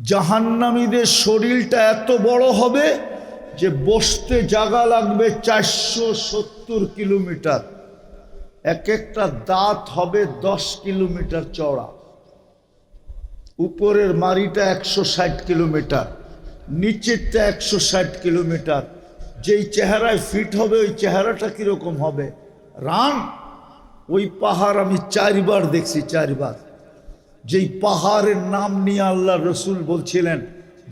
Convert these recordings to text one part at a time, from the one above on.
জাহান্নামীদের শরীরটা এত বড় হবে যে বসতে জায়গা লাগবে 470 কিলোমিটার, এক একটা দাঁত হবে 10 কিলোমিটার চওড়া, উপরের মাড়িটা 160 কিলোমিটার, নিচেরটা 160 কিলোমিটার। যেই চেহারায় ফিট হবে ওই চেহারাটা কিরকম হবে? রান ওই পাহাড় আমি 4 বার দেখছি, 4 বার। যেই পাহাড়ের নাম নিয়ে আল্লাহ রসুল বলছিলেন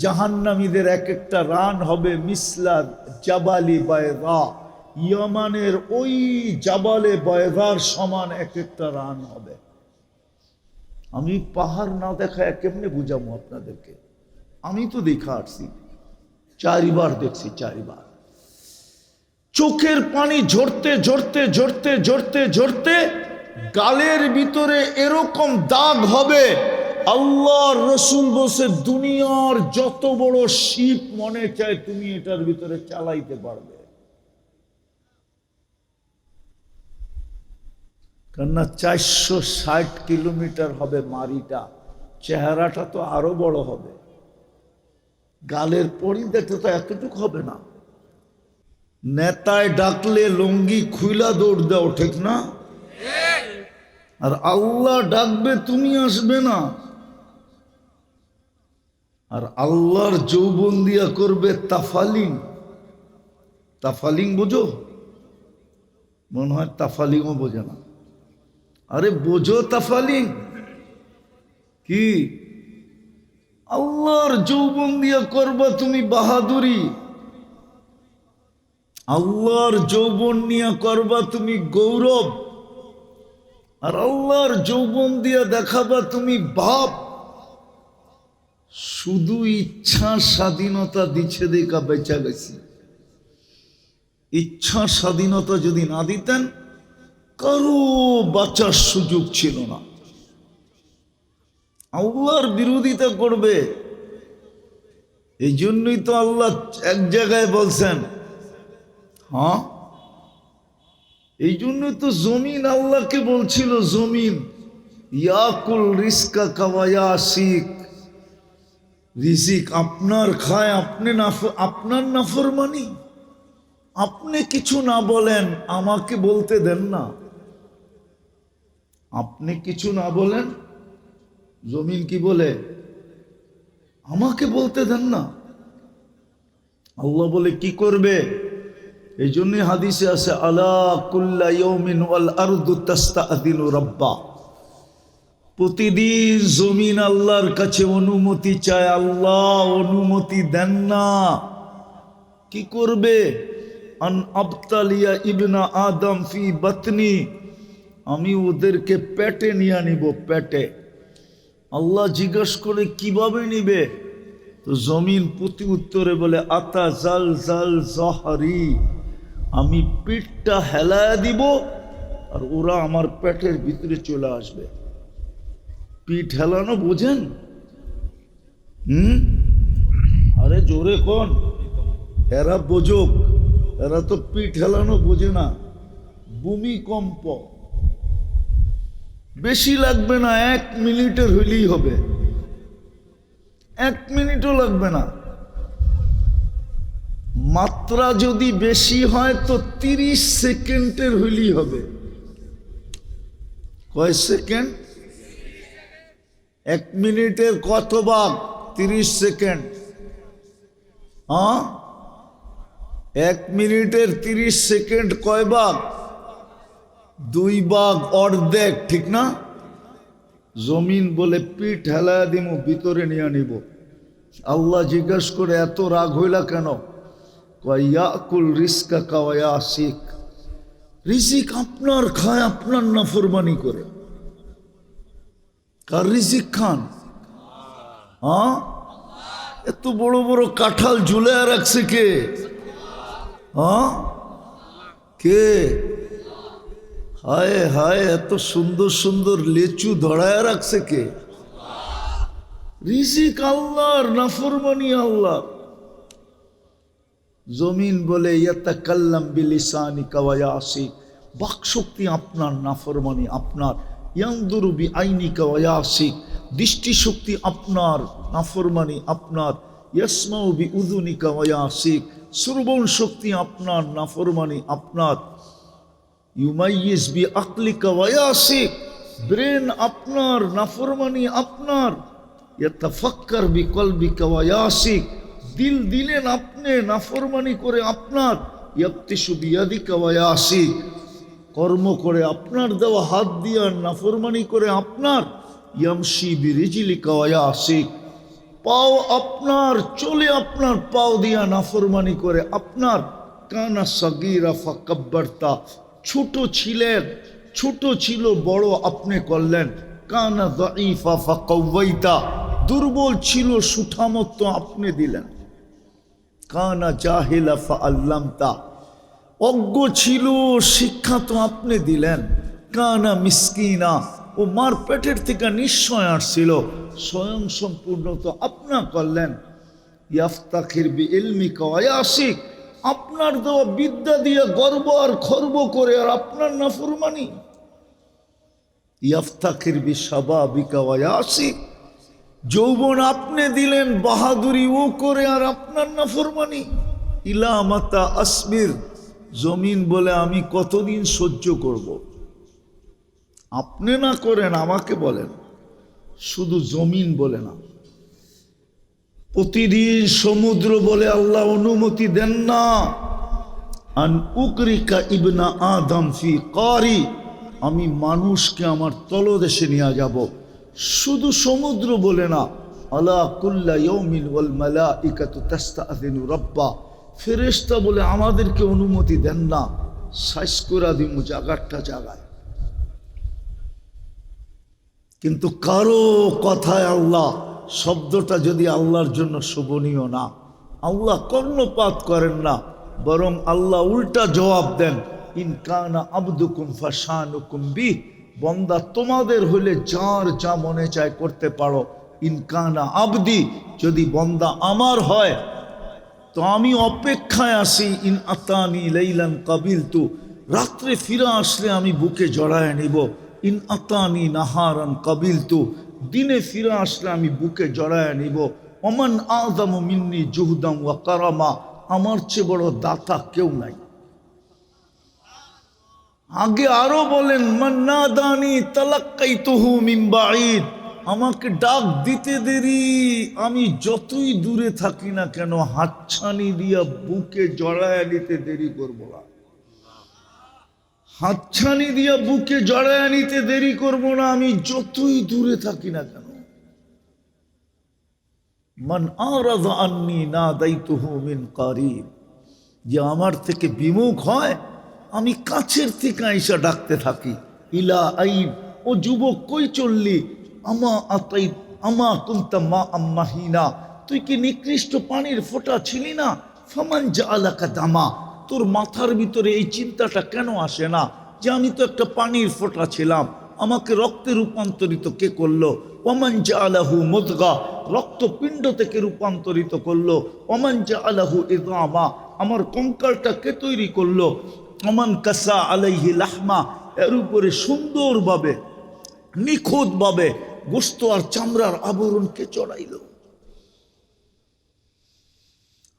জাহান্নামীদের এক একটা রান হবে মিসলা জাবালি বায়দা, ইয়ামানের ওই জাবালে বায়দার সমান এক একটা রান হবে। আমি পাহাড় না দেখায় কেমনে বুঝাবো আপনাদেরকে? আমি তো দেখা আসছি, 4 বার দেখছি, 4 বার। চোখের পানি ঝরতে ঝরতে ঝরতে ঝরতে ঝরতে গালের ভিতরে এরকম দাগ হবে, আল্লাহর রসুল বলছে দুনিয়ার যত বড় শিপ মনে চায় তুমি এটার ভিতরে চালাইতে পারবে। কেননা 460 কিলোমিটার হবে মারিটা, চেহারাটা তো আরো বড় হবে, গালের পরিধাটা তো এতটুকু হবে না। নেতায় ডাকলে লঙ্গি খুইলা দৌড় দাও, ঠিক না? আর আল্লাহ ডাকবে তুমি আসবে না। আর আল্লাহর যৌবন দিয়া করবে তাফালিং। তাফালিং বোঝো? মনে হয় তাফালিংও বোঝে না। আরে বোঝো তাফালিং কি? আল্লাহর যৌবন দিয়া করবা তুমি বাহাদুরি, আল্লাহর যৌবন নিয়ে করবা তুমি গৌরব, আর আল্লাহর যৌবন দিয়া দেখাবা তুমি বাপ। শুধু ইচ্ছা স্বাধীনতা দিচ্ছে দেখা বেঁচা গেছি। ইচ্ছা স্বাধীনতা যদি না দিতেন কারো বাঁচার সুযোগ ছিল না। আল্লাহর বিরোধিতা করবে, এই জন্যই তো আল্লাহ এক জায়গায় বলছেন, হ্যাঁ এই জন্যই তো জমিন আল্লাহকে বলছিল, জমিন ইয়াকুল রিস্কা কাওয়া শিক, রিজিক আপনার খায়, আপনি আপনার নাফরমানি। আপনি কিছু না বলেন, আমাকে বলতে দেন না। আপনি কিছু না বলেন, জমিন কি বলে? আমাকে বলতে দেন না। আল্লাহ বলে কি করবে? এই জন্যই হাদিসে আছে আলা কুল্লা ইয়াউমিন ওয়াল আরদু তাস্তাআযিনু রাব্বা। প্রতিদিন জমিন আল্লাহর কাছে অনুমতি চায়, আল্লাহ অনুমতি দেন না। কি করবে? আন আবতালিয়া ইবনা আদম ফি বাতনি, আমি ওদেরকে পেটে নিয়ে নিব, পেটে। আল্লাহ জিজ্ঞেস করে কিভাবে নিবে? তো জমিন প্রতি উত্তরে বলে আতা জাল জাল জহরি, আমি পিঠটা হেলায় দিব আর ওরা আমার পেটের ভিতরে চলে আসবে। পিঠ হেলানো বোঝেন? আরে জোরে কোন, এরা বোঝুক, এরা তো পিঠ হেলানো বোঝে না। ভূমিকম্প বেশি লাগবে না, 1 মিনিটের হইলেই হবে, 1 মিনিটও লাগবে না। মাত্রা যদি বেশি হয় তো 30 সেকেন্ডের হইলেই হবে। কয় সেকেন্ড? 1 মিনিটের কত ভাগ? 30 সেকেন্ড। হ্যাঁ, 1 মিনিটের 30 সেকেন্ড কয় ভাগ? 2 ভাগ, অর্ধেক, ঠিক না? জমিন বলে পিঠ হেলায়া দিমু, ভিতরে নিয়ে নিব। আল্লাহ জিজ্ঞাসা করে এত রাগ হইলা কেন? ইয়াকুল রিস্কা কাওয়া শিক, রিজিক আপনার খায়, আপনার নাফরমানি করে। কার রিজিক খান? হ্যাঁ, এত বড় বড় কাঁঠাল ঝুলায় রাখছে কে? হ্যাঁ, কে? হায় হায়, এত সুন্দর সুন্দর লেচু ধরায় রাখছে কে? রিজিক আল্লাহর, নাফরমানি আল্লাহ। জমিন বলে ইয়াতাকাল্লাম বিলিসানিকা ওয়া ইয়াসিক, বাক শক্তি আপনার, নাফরমানি আপনার। ইয়ানদুরু বিআইনিকা ওয়া ইয়াসিক, দৃষ্টিশক্তি আপনার, নাফরমানি আপনার। ইয়াসমাউ বিউযুনিকা ওয়া ইয়াসিক, শ্রবণ শক্তি আপনার, নাফরমানি আপনার। ইউমাইয়িজ বিআকলিকা ওয়া ইয়াসিক, ব্রেন আপনার, নাফরমানি আপনার। ইয়াতাফাক্কার বিকলবিকা ওয়া ইয়াসিক, দিল দিলেন আপনি, নাফরমানি করে আপনার। ইয়াবতিশু বিয়াদিকা ওয়া ইয়াসিক, কর্ম করে আপনার দেওয়া হাত দিয়া, নাফরমানি করে আপনার। ইয়ামশি বিরিজলিকা ওয়া ইয়াসিক, পাও আপনার, চলে আপনার পাও দিয়া, নাফরমানি করে আপনার। কানা সাগীরা ফাকাব্বারতা, ছোট ছিলেন, ছোট ছিল, বড় আপনি করলেন। কানা যায়ীফা ফাকাওয়াইতা, দুর্বল ছিল, সুঠামত্ব আপনি দিলেন। কানা জাহিলা ফাআল্লামতা, অজ্ঞ ছিল, শিক্ষা তো আপনি দিলেন। কানা মিসকিনা, ও মার পেটের থেকে নিশ্চয় আসছিল, স্বয়ং সম্পূর্ণ তো আপনা করলেন। ইয়াফতাখির বিইলমিকা ওয়া ইয়াসিক, আপনার দেওয়া বিদ্যা দিয়ে গর্ব আর খর্ব করে আর আপনার নাফরমানি। ইয়াফতাখির বিশাবাবিকা ওয়া ইয়াসিক, যৌবন আপনি দিলেন, বাহাদুরি ও করে আর আপনার নাফরমানি। ইলা মাতা আসবির, জমিন বলে আমি কতদিন সহ্য করব। আপনি না করেন, আমাকে বলেন, শুধু জমিন বলে না। প্রতিদিন সমুদ্র বলে আল্লাহ অনুমতি দেন না। আন উকরিকা ইবনা আদম ফি কারি, আমি মানুষকে আমার তলদেশে নিয়ে যাব। শুধু সমুদ্র বলে না। আলা কুল্লা ইয়াউমিন ওয়াল মালাইকাতু তাস্তাযিনু রাব্বা, ফেরেশতা বলে আমাদেরকে অনুমতি দেন না, সাইজ করে দিমু জায়গাটা জায়গায়। কিন্তু কারো কথায় আল্লাহ শব্দটা যদি আল্লাহর জন্য শোভনীয় না, আল্লাহ কর্ণপাত করেন না, বরং আল্লাহ উল্টা জবাব দেন। ইন কানা আবদুকুম ফাশানুকুম বি, বন্দা তোমাদের হলে যার যা মনে চায় করতে পারো। ইন কানা আবদি, যদি বন্দা আমার হয় তো আমি অপেক্ষায় আসি। ইন আতানি লাইলান কাবিলতু, রাত্রে ফিরে আসলে আমি বুকে জড়ায় নিব। ইন আতানি নাহারান কাবিলতু, দিনে ফিরে আসলে আমি বুকে জড়ায় নিব। ওমান আযমু মিন্নি জুহদাম ওয়া কারামা, আমার চেয়ে বড় দাতা কেউ নাই। আগে আরো বলেন, মান নাদানি তালাক্কাইতুহু মিন বাঈদ, আমাকে ডাক দিতে দেরি, আমি যতই দূরে থাকি না কেন হাতছানি দিয়া বুকে জড়ায় নিতে দেরি করব না। হাতছানি দিয়া বুকে জড়ায় নিতে দেরি করব না, আমি যতই দূরে থাকি না কেন। মান আরাযা আন্নী নাদাইতুহু মিন কারীব, যে আমার থেকে বিমুখ হয় আমি কাছের থেকে আইসা ডাকতে থাকি। ইলা আইব, ও যুবক কই চললি? আমা আতাই আমা কুনতা মা আম্মাহিনা, তুই কি নিকৃষ্ট পানির ফোঁটা ছিলি না? ফামান জাআলাকা দামা, তোর মাথার ভিতরে এই চিন্তাটা কেন আসে না যে আমি তো একটা পানির ফোঁটা ছিলাম, আমাকে রক্তে রূপান্তরিত কে করলো? ওমান জাআলাহু মুদগা, রক্তপিণ্ড থেকে রূপান্তরিত করলো। ওমান জাআলাহু ইযআমা, আমার কঙ্কালটা কে তৈরি করলো? ওমান কাসা আলাইহি লাহমা, এর উপরে সুন্দরভাবে নিখুঁতভাবে গোশত আর চামড়ার আবরণকে চড়াইল।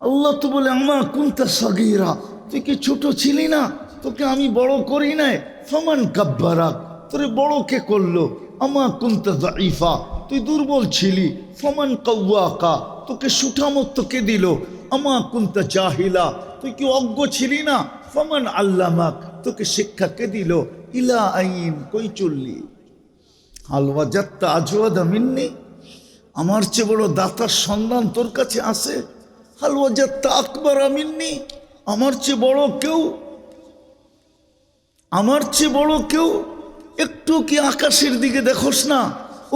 আল্লাহ তো বলে, আমা কুনতা সাগীরা, তুই কি ছোট ছিলি না? তোকে আমি বড় করি নাই। ফামান কাব্বারাক, তোরে বড় কে করলো? আমা কুনতা যায়ীফা, তুই দুর্বল ছিলি। ফামান কাওয়াকা, তোকে সুঠামত্ব কে দিল? আমা কুনতা জাহিলা, তুই কি অজ্ঞ ছিলি না? ফামান আল্লামাক, তোকে শিক্ষা কে দিল? ইলা আইন, কই চললি? হাল ওয়াজাদতা আজওয়াদা মিন্নি, আমার চেয়ে বড় দাতার সন্ধান তোর কাছে আছে? হাল ওয়াজাদতা আকবারা মিন্নি, আমার চেয়ে বড় কেউ? আমার চেয়ে বড় কেউ? একটু কি আকাশের দিকে দেখোস না?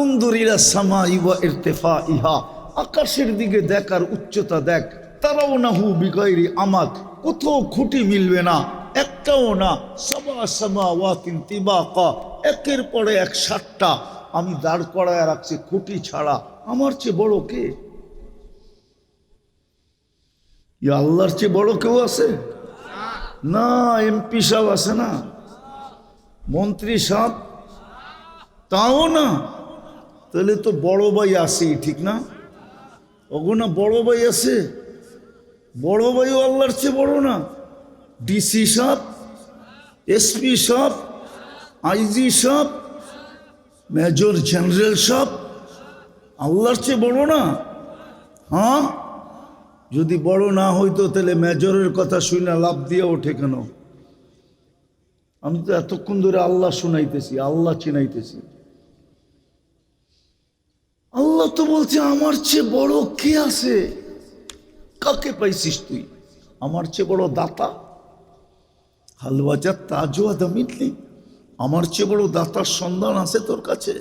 উনদুর ইলা সামাই ওয়া ইরতিফাইহা, আকাশের দিকে দেখ আর উচ্চতা দেখ। তারাউনাহু বিগাইরি আমাদ, কোথাও খুঁটি মিলবে না, একটাও না। সাবা সামাওয়াতিন তিবাকা, একের পরে এক 7টা আমি দাঁড় করায় রাখছি খুঁটি ছাড়া। আমার চেয়ে বড় কে? ইয়া আল্লাহর চেয়ে বড় কেউ আছে? না। এমপি সাহেব আছে না, মন্ত্রী সাহেব, তাও না। তাহলে তো বড় ভাই আসেই, ঠিক না? ওগো না, বড় ভাই আছে, বড় ভাইও আল্লাহর চেয়ে বড় না? ডিসি সাহেব, এসপি সাহেব, আইজি সাহেব, মেজর জেনারেল সাহেব আল্লাহর চেয়ে বড় না? হ্যাঁ, যদি বড় না হইতো তাহলে মেজরের কথা শুনে লাভ দিয়ে ওঠে কেন? আমি তো এতক্ষণ ধরে আল্লাহ শুনাইতেছি, আল্লাহ চিনাইতেছি। আল্লাহ তো বলছে আমার চেয়ে বড় কে আছে? কাকে পাইছিস তুই? আমার চেয়ে বড় দাতা? হালওয়াজাত তাজু আদামিতলি, আমার চেয়ে বড় দাতার সন্ধান আছে তোর কাছে?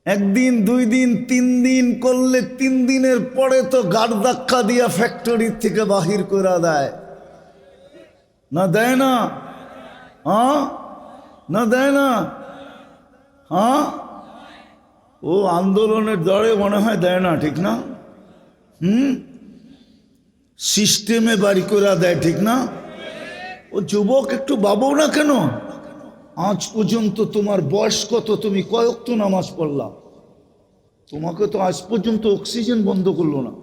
একদিন, 2 দিন, 3 দিন করলে 3 দিনের পরে তো গাড় ধাক্কা দিয়া ফ্যাক্টরি থেকে বাহির করে দেয়, না দেয় না? হ্যাঁ, না দেয় না? হ্যাঁ, ও আন্দোলনের দরে মনে হয় দেয় না, ঠিক না? সিস্টেমে বাড়ি করে দেয়, ঠিক না? ও যুবক, একটু ভাবো না কেন? আজ পর্যন্ত তোমার বয়স কত? তুমি কয় ওয়াক্ত নামাজ পড়লা? তোমাকে তো আজ পর্যন্ত অক্সিজেন বন্ধ করলো না,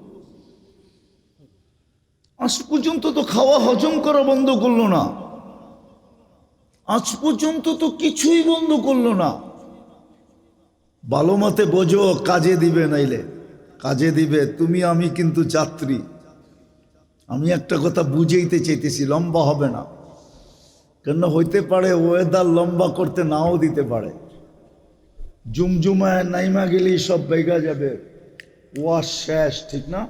আজ পর্যন্ত তো খাওয়া হজম করা বন্ধ করলো না, আজ পর্যন্ত তো কিছুই বন্ধ করলো না। ভালো মতে বোঝো, কাজে দিবে, নাইলে কাজে দিবে। তুমি আমি কিন্তু যাত্রী। আমি একটা কথা বুঝাইতে চাইতেছি, লম্বা হবে না কেন? হইতে পারে ওয়েদার লম্বা করতে নাও দিতে পারে। জুমজুমায় নাইমা গেলেই সব বেগা যাবে, ওয়াশ শেষ, ঠিক না?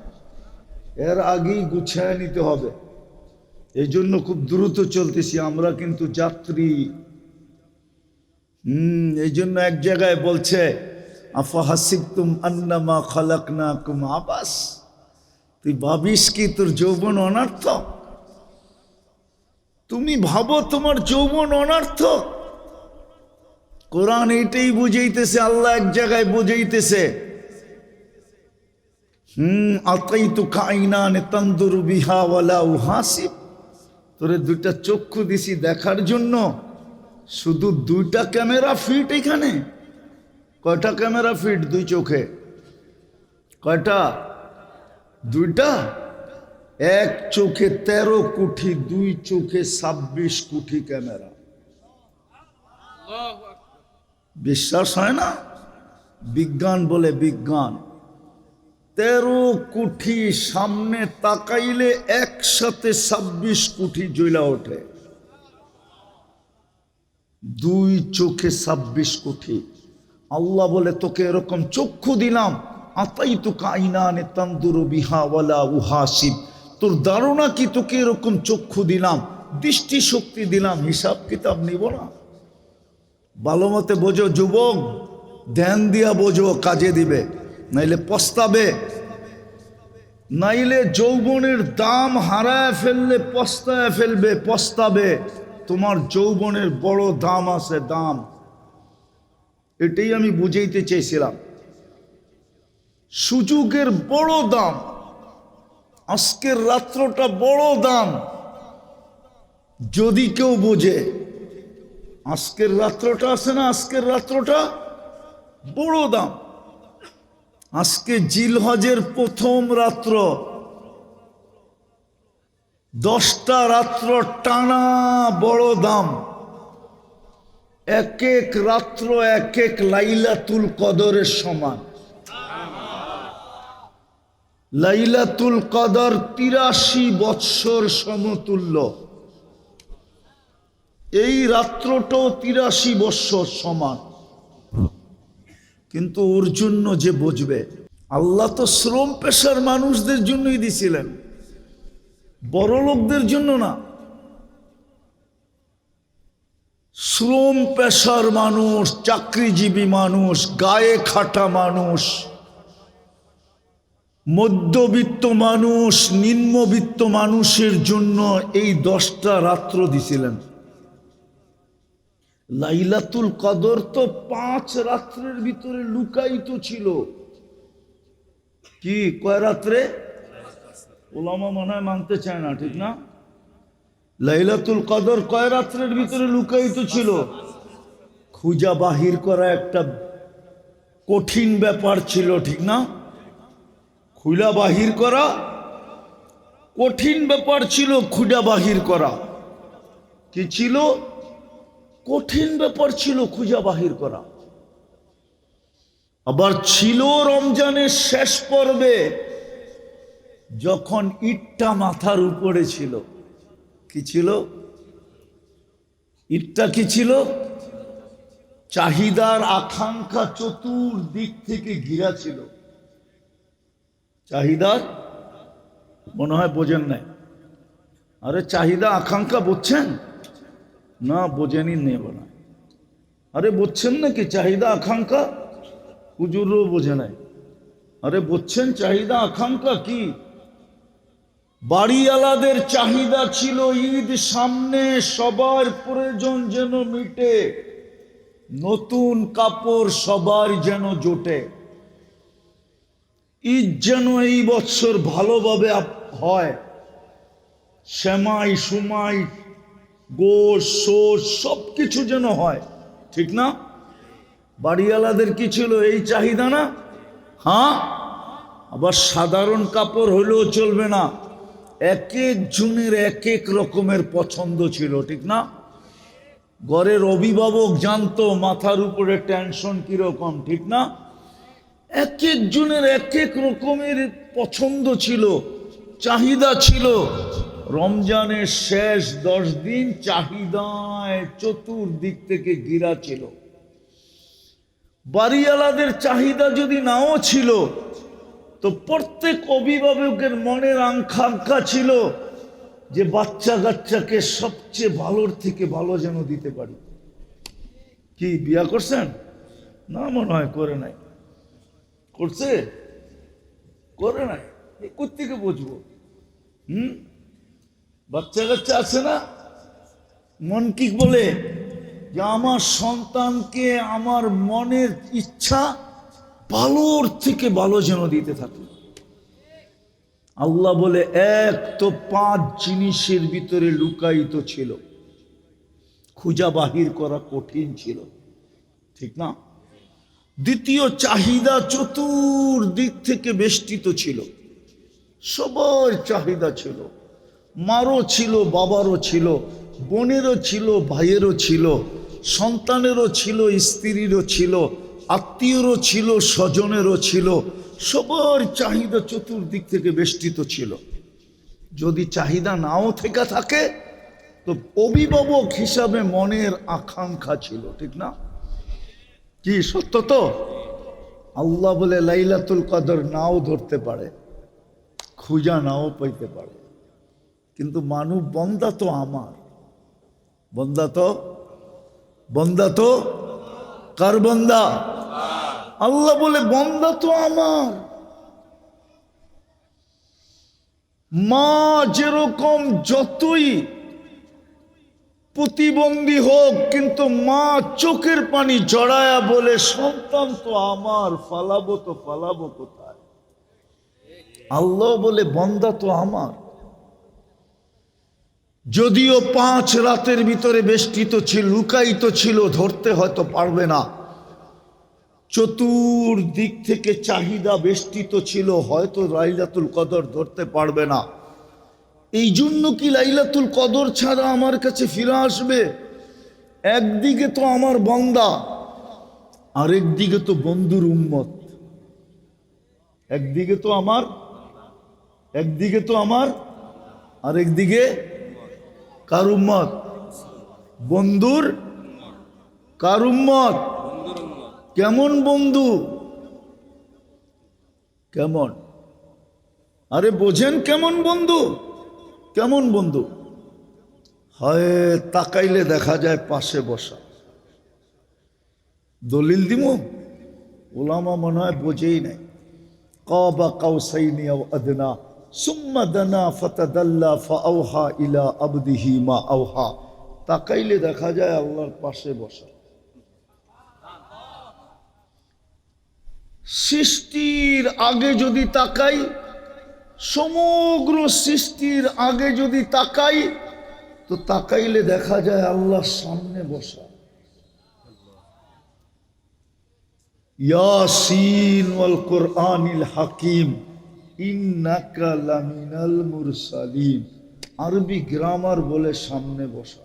এর আগেই গুছায় নিতে হবে। এই জন্য খুব দ্রুত চলতেছি, আমরা কিন্তু যাত্রী। এই জন্য এক জায়গায় বলছে, আফা হাসিবতুম আন্নামা খালাকনাকুম আবাস, তুই ভাবিস কি তোর যৌবন অনর্থক? তুমি ভাবো তোমার যৌবন অনর্থক? কোরআন এইটাই বুঝাইতেছে, আল্লাহ এক জায়গায় বুঝাইতেছে, আতাইতুকা আইনান তানদুরু বিহা ওয়ালা উহাসিব, তোরে 2টা চক্ষু দিছি দেখার জন্য, শুধু 2টা ক্যামেরা ফিট এখানে। কয়টা ক্যামেরা ফিট 2 চোখে? কয়টা? 2টা। এক চোখে 13 কোটি, 2 চোখে 26 কোটি ক্যামেরা। বিশ্বাস হয় না? বিজ্ঞান বলে, বিজ্ঞান 13 কোটি সামনে তাকাইলে একসাথে 26 কোটি জ্বলা ওঠে। 2 চোখে 26 কোটি। আল্লাহ বলে, তোকে এরকম চক্ষু দিলাম, আতাইতুকা আইনান তানদুরু বিহা ওয়ালা উহাসিব, তোর ধারণা কি তোকে এরকম চক্ষু দিলাম, দৃষ্টি শক্তি দিলাম, হিসাব কিতাব নিব না? ভালো মতে বোঝো যুবক, ধ্যান দিয়া বোঝো, কাজে দিবে, নাইলে পস্তাবে। নাইলে যৌবনের দাম হারায় ফেললে পস্তায় ফেলবে, পস্তাবে। তোমার যৌবনের বড় দাম আছে, দাম। এটাই আমি বুঝাইতে চাইছিলাম। সুযোগের বড় দাম, আজকের রাত্রটা বড় দাম। যদি কেউ বোঝে, আজকের রাত্রটা আছে না, আজকের রাত্রটা বড় দাম। আজকে জিলহজের প্রথম রাত্র, 10টা রাত্র টানা বড় দাম। এক এক রাত্র এক এক লাইলাতুল কদরের সমান। লাইলাতুল কদর 83 বৎসর সমতুল্য। এই রাত্রটাও 83 বৎসর সমান। কিন্তু ওর জন্য যে বুঝবে, আল্লাহ তো শ্রম পেশার মানুষদের জন্যই দিছিলেন, বড় লোকদের জন্য না। শ্রম পেশার মানুষ, চাকরিজীবী মানুষ, গায়ে খাটা মানুষ, মধ্যবিত্ত মানুষ, নিম্নবিত্ত মানুষের জন্য এই 10টা রাত্র দিছিলেন। লাইলাতুল কদর তো 5 রাত্রের ভিতরে লুকায়িত ছিল। কি কয় রাত্রে? ওলামা মনে হয় মানতে চায় না, ঠিক না? লাইলাতুল কদর কয় রাত্রের ভিতরে লুকায়িত ছিল? খুঁজা বাহির করা একটা কঠিন ব্যাপার ছিল, ঠিক না? খুলা বাহির করা কঠিন ব্যাপার ছিল, খুঁজা বাহির করা কি ছিল? কঠিন ব্যাপার ছিল খুঁজা বাহির করা। আবার ছিল রমজানের শেষ পর্বে, যখন ইটটা মাথার উপরে ছিল। কি ছিল? ইটটা কি ছিল? চাহিদার আকাঙ্ক্ষা চতুর্দিক থেকে ঘিরা ছিল। চাহিদার, মনে হয় বোঝেন নাই। আরে চাহিদা আকাঙ্ক্ষা বুঝছেন না? বোঝেনি নেব না। আরে বুঝছেন নাকি চাহিদা আকাঙ্ক্ষা? হুজুরও বোঝে নাই। আরে বুঝছেন চাহিদা আকাঙ্ক্ষা কি? বাড়িওয়ালাদের চাহিদা ছিল ঈদ সামনে, সবার প্রয়োজন যেন মিটে, নতুন কাপড় সবার যেন জোটে, ঈদ যেন এই বছর ভালোভাবে হয়, সেমাই সুমাই গোশ সোস সবকিছু যেন হয়, ঠিক না? বাড়িওয়ালাদের কি ছিল? এই চাহিদা না? হ্যাঁ। আবার সাধারণ কাপড় হলেও চলবে না, এক এক জনের এক এক রকমের পছন্দ ছিল, ঠিক না? ঘরের অভিভাবক জানতো মাথার উপরে টেনশন কিরকম, ঠিক না? এক এক জনের এক এক রকমের পছন্দ ছিল, চাহিদা ছিল। রমজানের শেষ 10 দিন চাহিদায় চতুর্দিক থেকে ঘিরা ছিল। বাড়িওয়ালাদের চাহিদা যদি নাও ছিল, তো প্রত্যেক অভিভাবকের মনের আকাঙ্ক্ষা ছিল যে বাচ্চা কাচ্চাকে সবচেয়ে ভালোর থেকে ভালো যেন দিতে পারি। কি বিয়া করছেন? না, মনে হয় করে নাই। করছে? করে নাই। কোত্থেকে বুঝবো? বাচ্চা কাচ্চা আছে না, মন কি বলে যে আমার সন্তানকে আমার মনের ইচ্ছা ভালোর থেকে ভালো যেন দিতে থাকে। আল্লাহ বলে এক তো 5 জিনিসের ভিতরে লুকায়িত ছিল, খুঁজা বাহির করা কঠিন ছিল, ঠিক না? দ্বিতীয়, চাহিদা চতুর্দিক থেকে বেষ্টিত ছিল, সবার চাহিদা ছিল। মারও ছিল, বাবারও ছিল, বোনেরও ছিল, ভাইয়েরও ছিল, সন্তানেরও ছিল, স্ত্রীরও ছিল, আত্মীয়রও ছিল, স্বজনেরও ছিল, সবার চাহিদা চতুর্দিক থেকে বেষ্টিত ছিল। যদি চাহিদা নাও থেকে থাকে, তো অভিভাবক হিসাবে মনের আকাঙ্ক্ষা ছিল, ঠিক না? কি সত্য তো? আল্লাহ বলে লাইলাতুল কদর নাও ধরতে পারে, খুঁজা নাও পাইতে পারে, কিন্তু মানব বন্দা তো আমার। বন্দা তো কার বন্দা? আল্লাহ বলে বন্দা তো আমার। মা যেরকম যতই প্রতিবন্ধী হোক, কিন্তু মা চোখের পানি জড়ায়া বলে সন্তান তো আমার, ফালাবো তো ফালাবো কোথায়? আল্লাহ বলে বন্দা তো আমার। যদিও 5 রাতের ভিতরে বেষ্টিত ছিল, লুকায়িত ছিল, ধরতে হয়তো পারবে না, চতুর্দিক থেকে চাহিদা বেষ্টিত ছিল, হয়তো লাইলাতুল কদর ধরতে পারবে না। এই জন্য কি লাইলাতুল কদর ছাড়া আমার কাছে ফিরে আসবে? একদিকে তো আমার বান্দা, আরেকদিকে তো বন্ধুর উম্মত। একদিকে তো আমার আরেকদিকে কার উম্মত? বন্ধুর। কার উম্মত? কেমন বন্ধু? কেমন? আরে বোঝেন কেমন বন্ধু? কেমন বন্ধু? হয় তাকাইলে দেখা যায় পাশে বসা। দলিল দিমু, ওলামা মনে হয় বোঝেই নাই। কাবা কাউসাইনি আও আদনা সুম্মা দানা ফাতাদাল্লা ফাআওহা ইলা আবদিহি মা আওহা। তাকাইলে দেখা যায় আল্লাহর পাশে বসা। সৃষ্টির আগে যদি তাকাই, সমগ্র সৃষ্টির আগে যদি তাকাই, তো তাকাইলে দেখা যায় আল্লাহর সামনে বসা। ইয়াসিন ওয়াল কুরআনিল হাকিম ইন্নাকা লামিনাল মুরসালিন। আরবি গ্রামার বলে সামনে বসা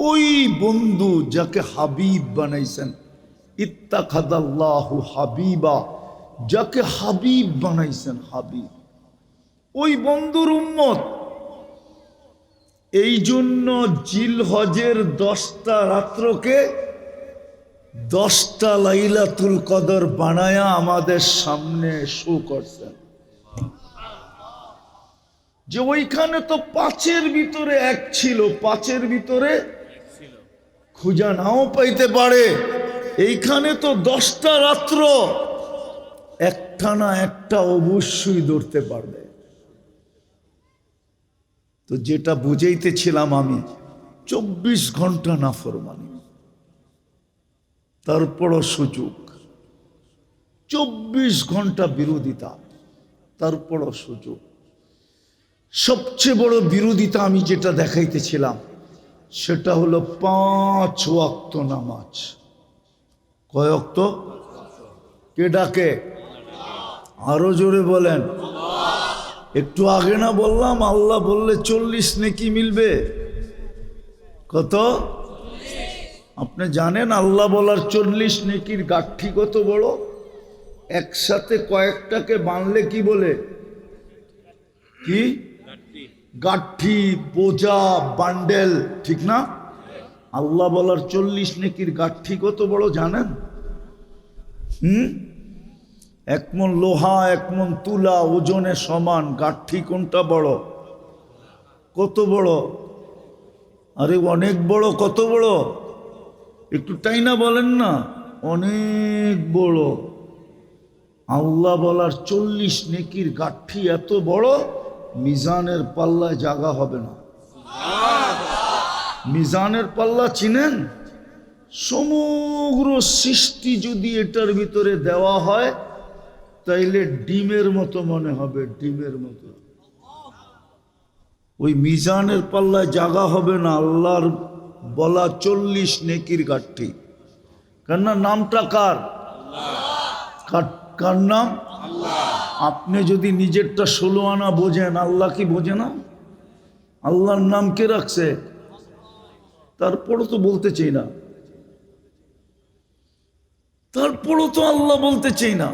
ওই বন্ধু যাকে হাবিব বানাইছেন, ইত্তাখাদাল্লাহু হাবিবা, যাকে হাবিব বানাইছেন, হাবিব, ওই বন্ধুর উম্মত। এই জন্য জিলহজের 10টা রাত্রকে 10টা লাইলাতুল কদর বানায়া আমাদের সামনে শো করছেন, যে ওইখানে তো 5-এর ভিতরে 1 ছিল, 5-এর ভিতরে খুঁজা নাও পাইতে পারে। এইখানে তো 10টা রাত্র, একটা না একটা অবশ্যই ধরতে পারবে। তো যেটা বুঝাইতেছিলাম আমি, 24 ঘন্টা নাফরমানি, তারপরও সুযোগ, 24 ঘন্টা বিরোধিতা, তারপরও সুযোগ। সবচেয়ে বড় বিরোধিতা আমি যেটা দেখাইতেছিলাম সেটা হলো 5 ওয়াক্ত নামাজ। কয় ওয়াক্ত? কে ডাকে? আরো জোরে বলেন। একটু আগে না বললাম আল্লাহ বললে 40 নেকি মিলবে? কত? আপনি জানেন আল্লাহ বলার 40 নেকির গাঠি কত বড়? একসাথে কয়েকটাকে বানলে কি বলে? কি গাঠি, বোঝা, বান্ডেল, ঠিক না? আল্লাহ বলার 40 নেকির গাঠি কত বড় জানেন? 1 মণ লোহা 1 মণ তুলা ওজনে সমান। গাঠি কোনটা বড়? কত বড়? আরে অনেক বড়। কত বড়? একটু তাই না বলেন না? অনেক বড়। আল্লাহ বলার 40 নেকির গাঠি এত বড়, মিজানের পাল্লায় জায়গা হবে না। মিজানের পাল্লা চিনেন? সমগ্র সৃষ্টি যদি এটার ভিতরে দেওয়া হয় তাইলে ডিমের মতো মনে হবে, ডিমের মতো। ওই মিজানের পাল্লায় জায়গা হবে না আল্লাহর বলা 40 নেকির গাঠি। কেননা নামটা কার? কার নাম? আপনি যদি নিজেরটা 16 আনা বোঝেন, আল্লাহ কি বোঝে না? আল্লাহর নাম কে রাখছে? তারপরও তো বলতে চাই না, তারপরও তো আল্লাহ বলতে চাই না।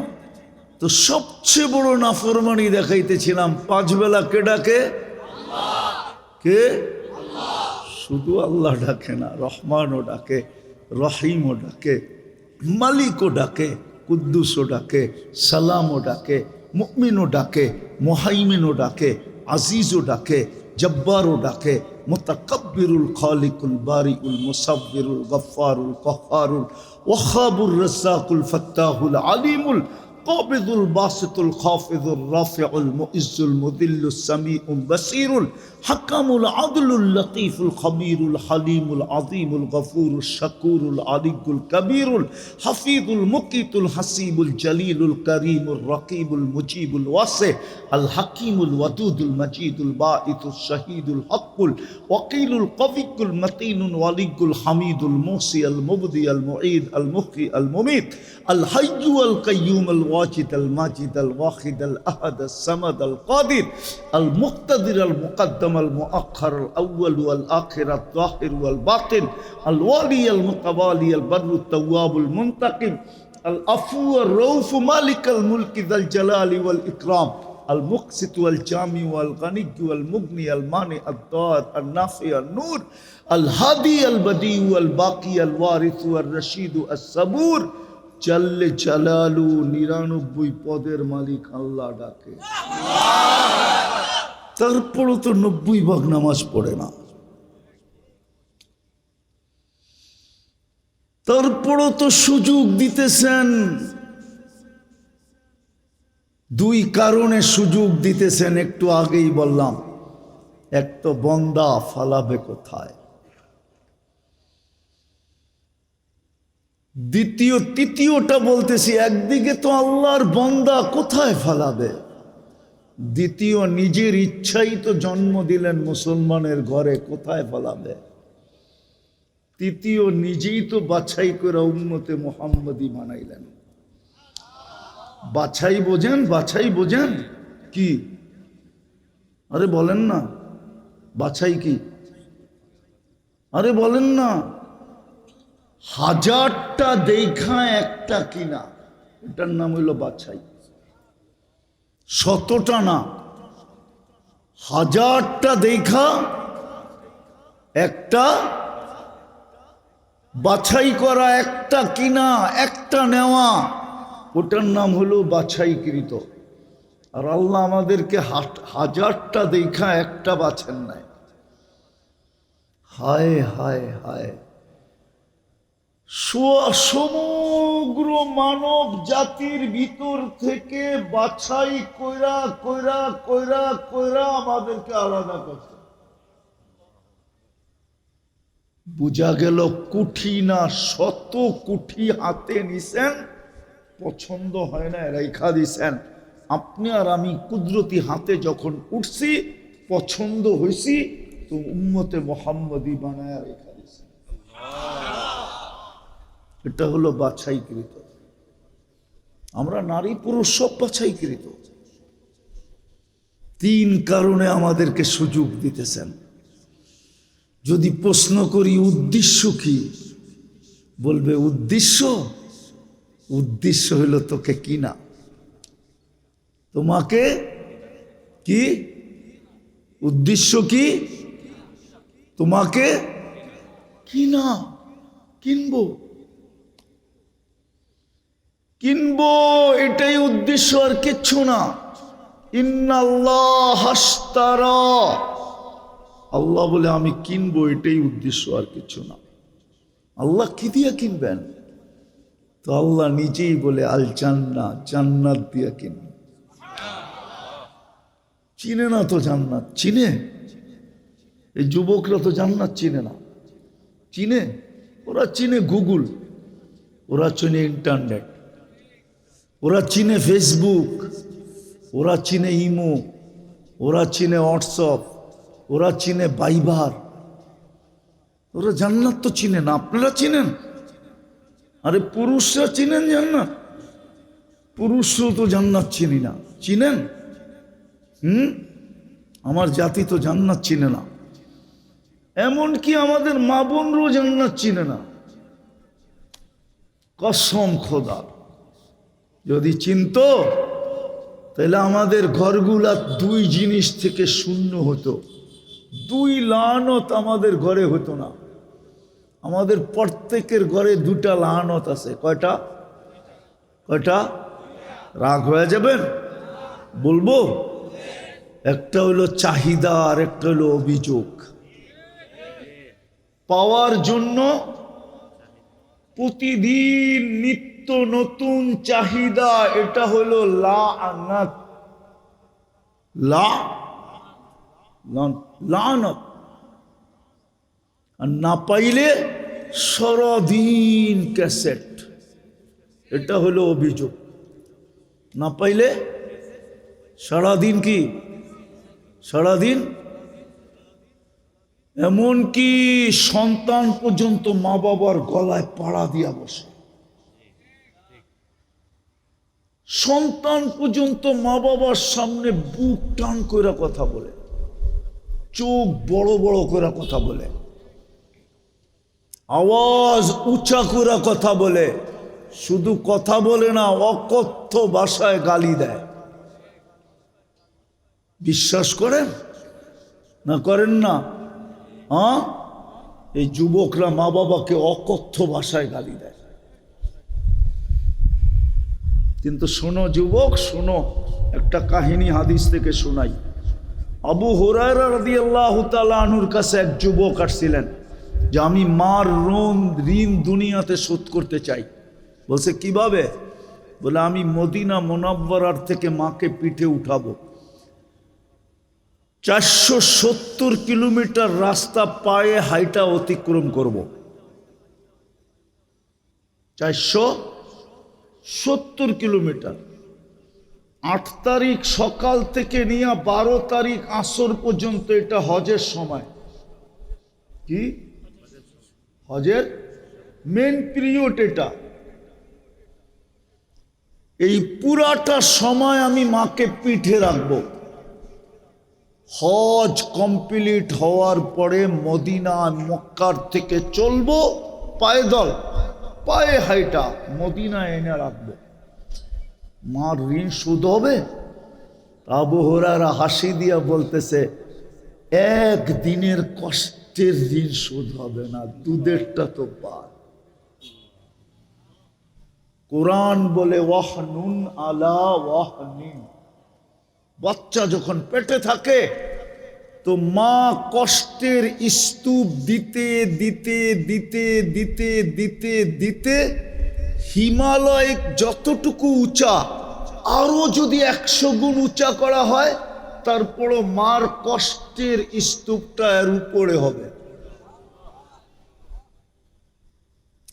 তো সবচেয়ে বড় নাফরমানি দেখাইতেছিলাম। 5 বেলা কে ডাকে? কে? শুধু আল্লাহ ডাকে না, রহমানও ডাকে, রহিমও ডাকে, মালিকও ডাকে, কুদ্দুসও ডাকে, সালামও ডাকে, মুমিনও ডাকে, মুহাইমিনও ডাকে, আজিজও ডাকে, জব্বারও ডাকে, মুতাকাব্বিরুল খালিকুল বারিউল মুসাব্বিরুল গফফারুল কহ্হারুল ওয়াহাবুর রাজ্জাকুল ফাত্তাহুল আলিমুল قابض الباسط الخافض الرافع المؤز المذل السميع البصير الحكم العدل اللطيف الخبير الحليم العظيم الغفور الشكور العلي الكبير الحفيظ المقيت الحسيب الجليل الكريم الرقيب المجيب الواسع الحكيم الودود المجيد الباعث الشهيد الحق الوكيل القوي المتين الولي الحميد الموصي المبدي المعيد المحيي المميت الحي القيوم الواجد الماجد الواحد الأحد الصمد القادر المقتدر المقدم المؤخر الأول والآخر الظاهر والباطن الوالي المتوالي البر التواب المنتقم العفو الرؤوف مالك الملك ذا الجلال والإكرام المقسط والجامع والغني والمغني المانع الضار النافع النور الهادي البديع والباقي الوارث والرشيد الصبور জাল্লে জালালু 99 পদের মালিক আল্লাহ ডাকে। তারপরও তো 90 ভাগ নামাজ পড়ে না, তারপরও তো সুযোগ দিতেছেন। 2 কারণে সুযোগ দিতেছেন, একটু আগেই বললাম। এক তো বন্দা ফালাবে কোথায়, তৃতীয়টা বলতেছি, একদিকে তো আল্লাহর বান্দা কোথায় ফালাবে, দ্বিতীয় নিজের ইচ্ছাই তো জন্ম দিলেন মুসলমানের ঘরে, কোথায় ফালাবে? তৃতীয় নিজেই তো বাছাই করে উম্মতে মুহাম্মদী বানাইলেন। বাছাই বোঝেন? বাছাই বোঝেন কি? আরে বলেন না, বাছাই কি? আরে বলেন না। হাজারটা দেখা একটা কিনা, এটার নাম হইল বাছাই। শতটা না, হাজারটা দেখা একটা বাছাই করা, একটা কিনা, একটা নেওয়া, ওটার নাম হলো বাছাইকৃত। আর আল্লাহ আমাদেরকে হাজারটা দেখা একটা বাছেন নাই। হায় হায় হায়, সমগ্র মানব জাতির ভিতর থেকে বাছাই কইরা কইরা কইরা কইরা আমাদেরকে আলাদা করছে। বুঝা গেল কুঠি না, শত কুঠি হাতে নিছেন, পছন্দ হয় না রেখা দিছেন। আপনি আর আমি কুদরতি হাতে যখন উঠছি, পছন্দ হয়েছি, তো উম্মতে মুহাম্মদী বানায় রেখা দিছেন। এটা হলো বাছাইকৃত। আমরা নারী পুরুষ সব বাছাইকৃত। তিন কারণে আমাদেরকে সুযোগ দিতেছেন। যদি প্রশ্ন করি উদ্দেশ্য কি, বলবে উদ্দেশ্য উদ্দেশ্য হইল তোকে কিনা, তোমাকে কি উদ্দেশ্য কি, তোমাকে কিনা, কিনবো কিনবো, এটাই উদ্দেশ্য, আর কিচ্ছু না। ইন্নাল্লাহ হাশতারা, আল্লাহ বলে আমি কিনবো, এটাই উদ্দেশ্য, আর কিছু না। আল্লাহ কি দিয়ে কিনবেন? তো আল্লাহ নিজেই বলে আল জান্নাত, জান্নাত দিয়ে কিনবেন। চিনে না তো জান্নাত? চিনে? এই যুবকরা তো জান্নাত চিনে না। চিনে? ওরা চিনে গুগল, ওরা চিনে ইন্টারনেট, ওরা চিনে ফেসবুক, ওরা চিনে ইমো, ওরা চিনে হোয়াটসঅ্যাপ, ওরা চিনে বাইবার। ওরা জান্নাত তো চিনে না। আপনারা চিনেন? আরে পুরুষরা চিনেন জান্নাত? পুরুষও তো জান্নাত চিনি না। চিনেন? আমার জাতি তো জান্নাত চিনে না। এমনকি আমাদের মা বোনরাও জান্নাত চিনে না। কসম খোদা, যদি চিনতো তাহলে আমাদের ঘরগুলা দুই জিনিস থেকে শূন্য হতো। দুই লানত আমাদের ঘরে হতো না। আমাদের প্রত্যেকের ঘরে দুটা লানত আছে। কয়টা? কয়টা? রাগ হয়ে যাবেন? বলবো? একটা হলো চাহিদা, আর একটা হলো অভিযোগ। পাওয়ার জন্য প্রতিদিন নিত্য নতুন চাহিদা, এটা হলো লানত। লানত। আর না পাইলে সারাদিন ক্যাসেট, এটা হলো অভিযোগ। না পাইলে সারাদিন কি? সারাদিন। এমনকি সন্তান পর্যন্ত মা বাবার গলায় পাড়া দিয়া বসে। সন্তান পর্যন্ত মা বাবার সামনে বুক টান করে কথা বলে, চোখ বড় বড় করে কথা বলে, আওয়াজ উঁচা করে কথা বলে। শুধু কথা বলে না, অকথ্য ভাষায় গালি দেয়। বিশ্বাস করেন না করেন না? হ্যাঁ, এই যুবকরা মা বাবাকে অকথ্য ভাষায় গালি দেয়। কিন্তু শোনো যুবক, শোনো, একটা কাহিনী হাদিস থেকে শোনাই। আবু হুরায়রা রাদিয়াল্লাহু তাআলা আনহুর কাছে এক যুবক আসছিলেন যে আমি মার ঋণ দুনিয়াতে শোধ করতে চাই। বলছে কিভাবে? বলে আমি মদিনা মুনাওয়ারার থেকে মাকে পিঠে উঠাবো। 470 কিলোমিটার রাস্তা পায়ে হাইটা অতিক্রম করব। 470 কিলোমিটার। 8 তারিখ সকাল থেকে নিয়ে 12 তারিখ আসর পর্যন্ত এটা হজের সময়। কি হজের মেন পিরিয়ড এটা। এই পুরাটা সময় আমি মাকে পিঠে রাখবো। হজ কমপ্লিট হওয়ার পরে মদিনা মক্কার থেকে চলবো পায়দল, পায়ে হাইটা মদিনা এনে রাখবো। মার ঋণ শোধ হবে। আবু হুরায়রা হাসি দিয়া বলতেছে, একদিনের কষ্টের ঋণ শোধ হবে না, দুধেরটা তো পার। কোরআন বলে ওয়াহনুন আলা ওয়াহনিন, বাচ্চা যখন পেটে থাকে তো মা কষ্টের স্তূপ দিতে দিতে দিতে দিতে দিতে দিতে হিমালয় যতটুকু উঁচা, আরো যদি 100 গুণ উঁচা করা হয় তারপরও মার কষ্টের স্তূপটা এর উপরে হবে।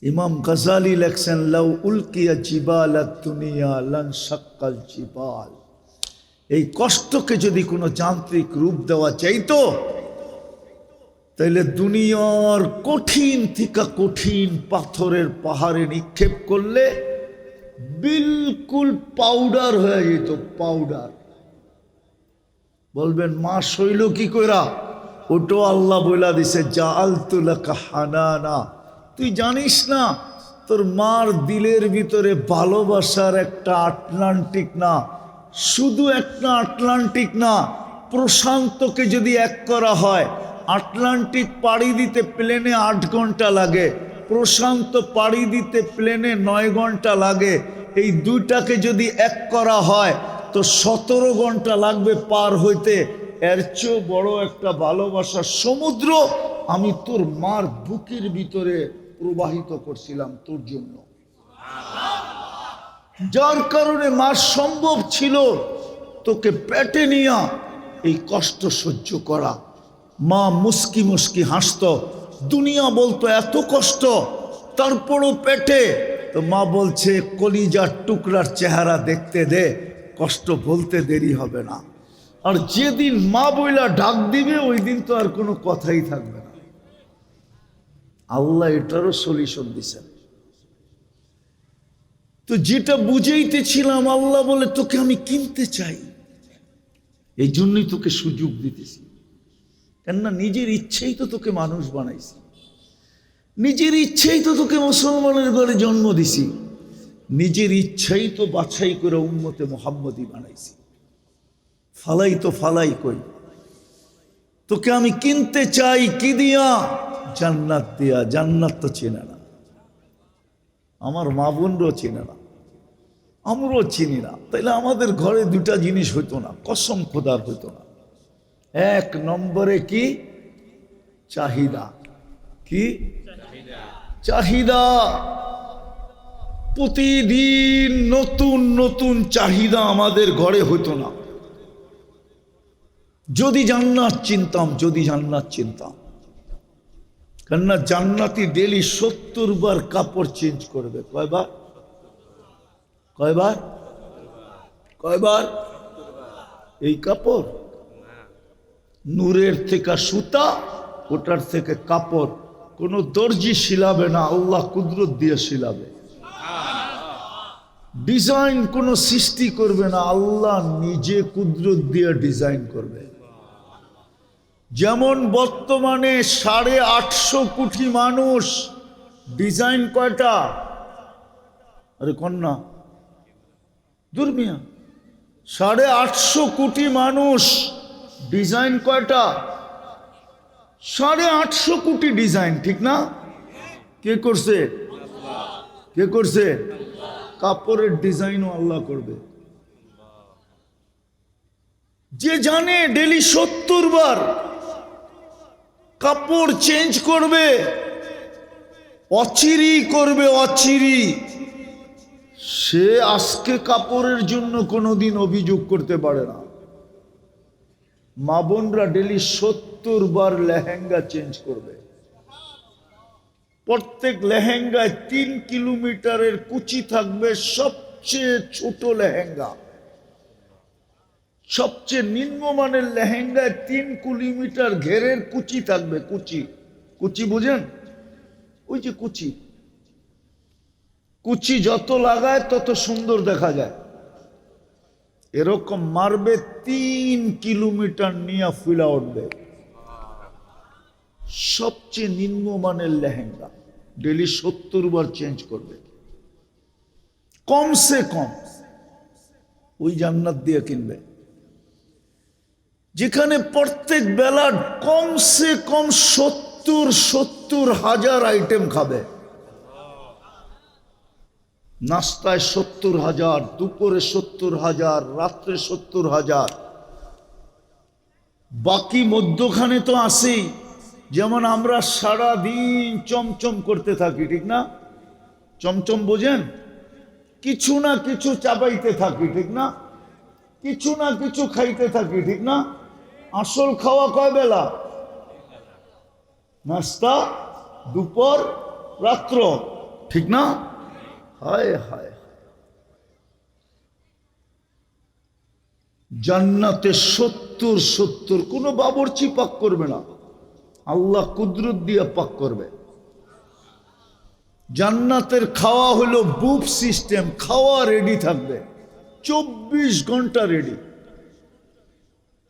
ইমাম গাজালি লেখছেন, লাউ উলকিয়া জিবালাত দুনিয়া লান শাক্কাল জিবাল। এই কষ্টকে যদি কোনো যান্ত্রিক রূপ দেওয়া চাইতো তাহলে দুনিয়ার কঠিন থেকে কঠিন পাথরের পাহাড়ে নিক্ষেপ করলে বিলকুল পাউডার হয়ে যেত, পাউডার। বলবেন মা শৈল কি কইরা? ওটো আল্লাহ বইলা দিছে, জাআলতু লাকা হানানা। তুই জানিস না তোর মার দিলের ভিতরে ভালোবাসার একটা আটলান্টিক, না শুধু একটা আটলান্টিক না, প্রশান্তকে যদি এক করা হয়, আটলান্টিক পাড়ি দিতে প্লেনে 8 ঘন্টা লাগে, প্রশান্ত পাড়ি দিতে প্লেনে 9 ঘন্টা লাগে। এই দুইটাকে যদি এক করা হয় তো 17 ঘন্টা লাগবে পার হইতে। এর চেয়েও বড় একটা ভালোবাসার সমুদ্র আমি তোর মার বুকের ভিতরে প্রবাহিত করছিলাম তোর জন্য, যার কারণে মার সম্ভব ছিল তোকে পেটে নিয়া এই কষ্ট সহ্য করা। মা মুস্কি মুস্কি হাসতো, দুনিয়া বলতো এত কষ্ট, তারপরও পেটে। তো মা বলছে, কলিজার টুকরার চেহারা দেখতে দে, কষ্ট বলতে দেরি হবে না। আর যেদিন মা বইলা ডাক দিবে ওই দিন তো আর কোনো কথাই থাকবে না। আল্লাহ এটারও সলিউশন দিছেন। তো যেটা বুঝাইতেছিলাম, আল্লাহ বলে তোকে আমি কিনতে চাই, এই জন্যই তোকে সুযোগ দিতেছি। কেননা নিজের ইচ্ছেই তো তোকে মানুষ বানাইছি, নিজের ইচ্ছেই তো তোকে মুসলমানের ঘরে জন্ম দিছি, নিজের ইচ্ছাই তো বাছাই করে উম্মতে মুহাম্মদী বানাইছি। ফালাই তো ফালাই কই, তোকে আমি কিনতে চাই কি দিয়া? জান্নাত দিয়া। জান্নাত তো চেনে না, আমার মা বোনরাও চেনে না, আমরাও চিনি না। তাইলে আমাদের ঘরে দুটা জিনিস হইতো না, কসম খোদার হইতো না। 1 নম্বরে কি? চাহিদা। কি চাহিদা? প্রতিদিন নতুন নতুন চাহিদা আমাদের ঘরে হইতো না। যদি জান্নাত চিনতাম, যদি জান্নাত চিনতাম, কেননা জান্নাতি ডেলি 70 বার কাপড় চেঞ্জ করবে। কয়বার? কয়বার? কয়বার? এই কাপড় নূরের থেকে সুতা, ওটার থেকে কাপড়। কোনো দর্জি শিলাবে না, আল্লাহ কুদরত দিয়ে শিলাবে। ডিজাইন কোনো সৃষ্টি করবে না, আল্লাহ নিজে কুদরত দিয়ে ডিজাইন করবে। যেমন বর্তমানে 850 কোটি মানুষ, ডিজাইন কয়টা? আরে কন্যা দুর্মিয়া, 850 কোটি মানুষ, ডিজাইন কয়টা? 850 কোটি ডিজাইন, ঠিক না? কে করছে? কে করছে? কাপড়ের ডিজাইনও আল্লাহ করবে। যে জানে ডেলি 70 বার কাপড় চেঞ্জ করবে, অচিরি করবে, অচিরি, সে আজকে কাপড়ের জন্য কোনোদিন অভিযোগ করতে পারে না। মা বোনরা ডেলি 70 বার লেহেঙ্গা চেঞ্জ করবে। প্রত্যেক লেহেঙ্গায় 3 কিলোমিটারের কুচি থাকবে, সবচেয়ে ছোট লেহেঙ্গা। সবচেয়ে নিম্নমানের লেহেঙ্গায় 3 কিলোমিটার ঘেরের কুচি থাকবে। কুচি, কুচি বুঝেন? ওই যে কুচি, কুচি যত লাগায় তত সুন্দর দেখা যায়। এরকম মারবে 3 কিলোমিটার নিয়ে ফুলা উঠবে। সবচেয়ে নিম্নমানের লেহেঙ্গা ডেলি 70 বার চেঞ্জ করবে কমসে কম, ওই জান্নাত দিয়ে কিনবে, যেখানে প্রত্যেক বেলা কমসে কম 70,000 আইটেম খাবে। নাস্তায় 70,000, দুপুরে 70,000, রাত্রে 70,000। বাকি মধ্যখানে তো আসেই, যেমন আমরা সারা দিন চমচম করতে থাকি, ঠিক না? চমচম বোঝেন? কিছু না কিছু চাবাইতে থাকি, ঠিক না? কিছু না কিছু খাইতে থাকি, ঠিক না? আসল খাওয়া কয় বেলা? নাস্তা, দুপুর, রাত্র, ঠিক না? হায় হায়, জান্নাতে 70 কোনো বাবুর্চি পাক করবে না, আল্লাহ কুদরত দিয়ে পাক করবে। জান্নাতের খাওয়া হলো বুফ সিস্টেম, খাওয়া রেডি থাকবে 24 ঘন্টা রেডি,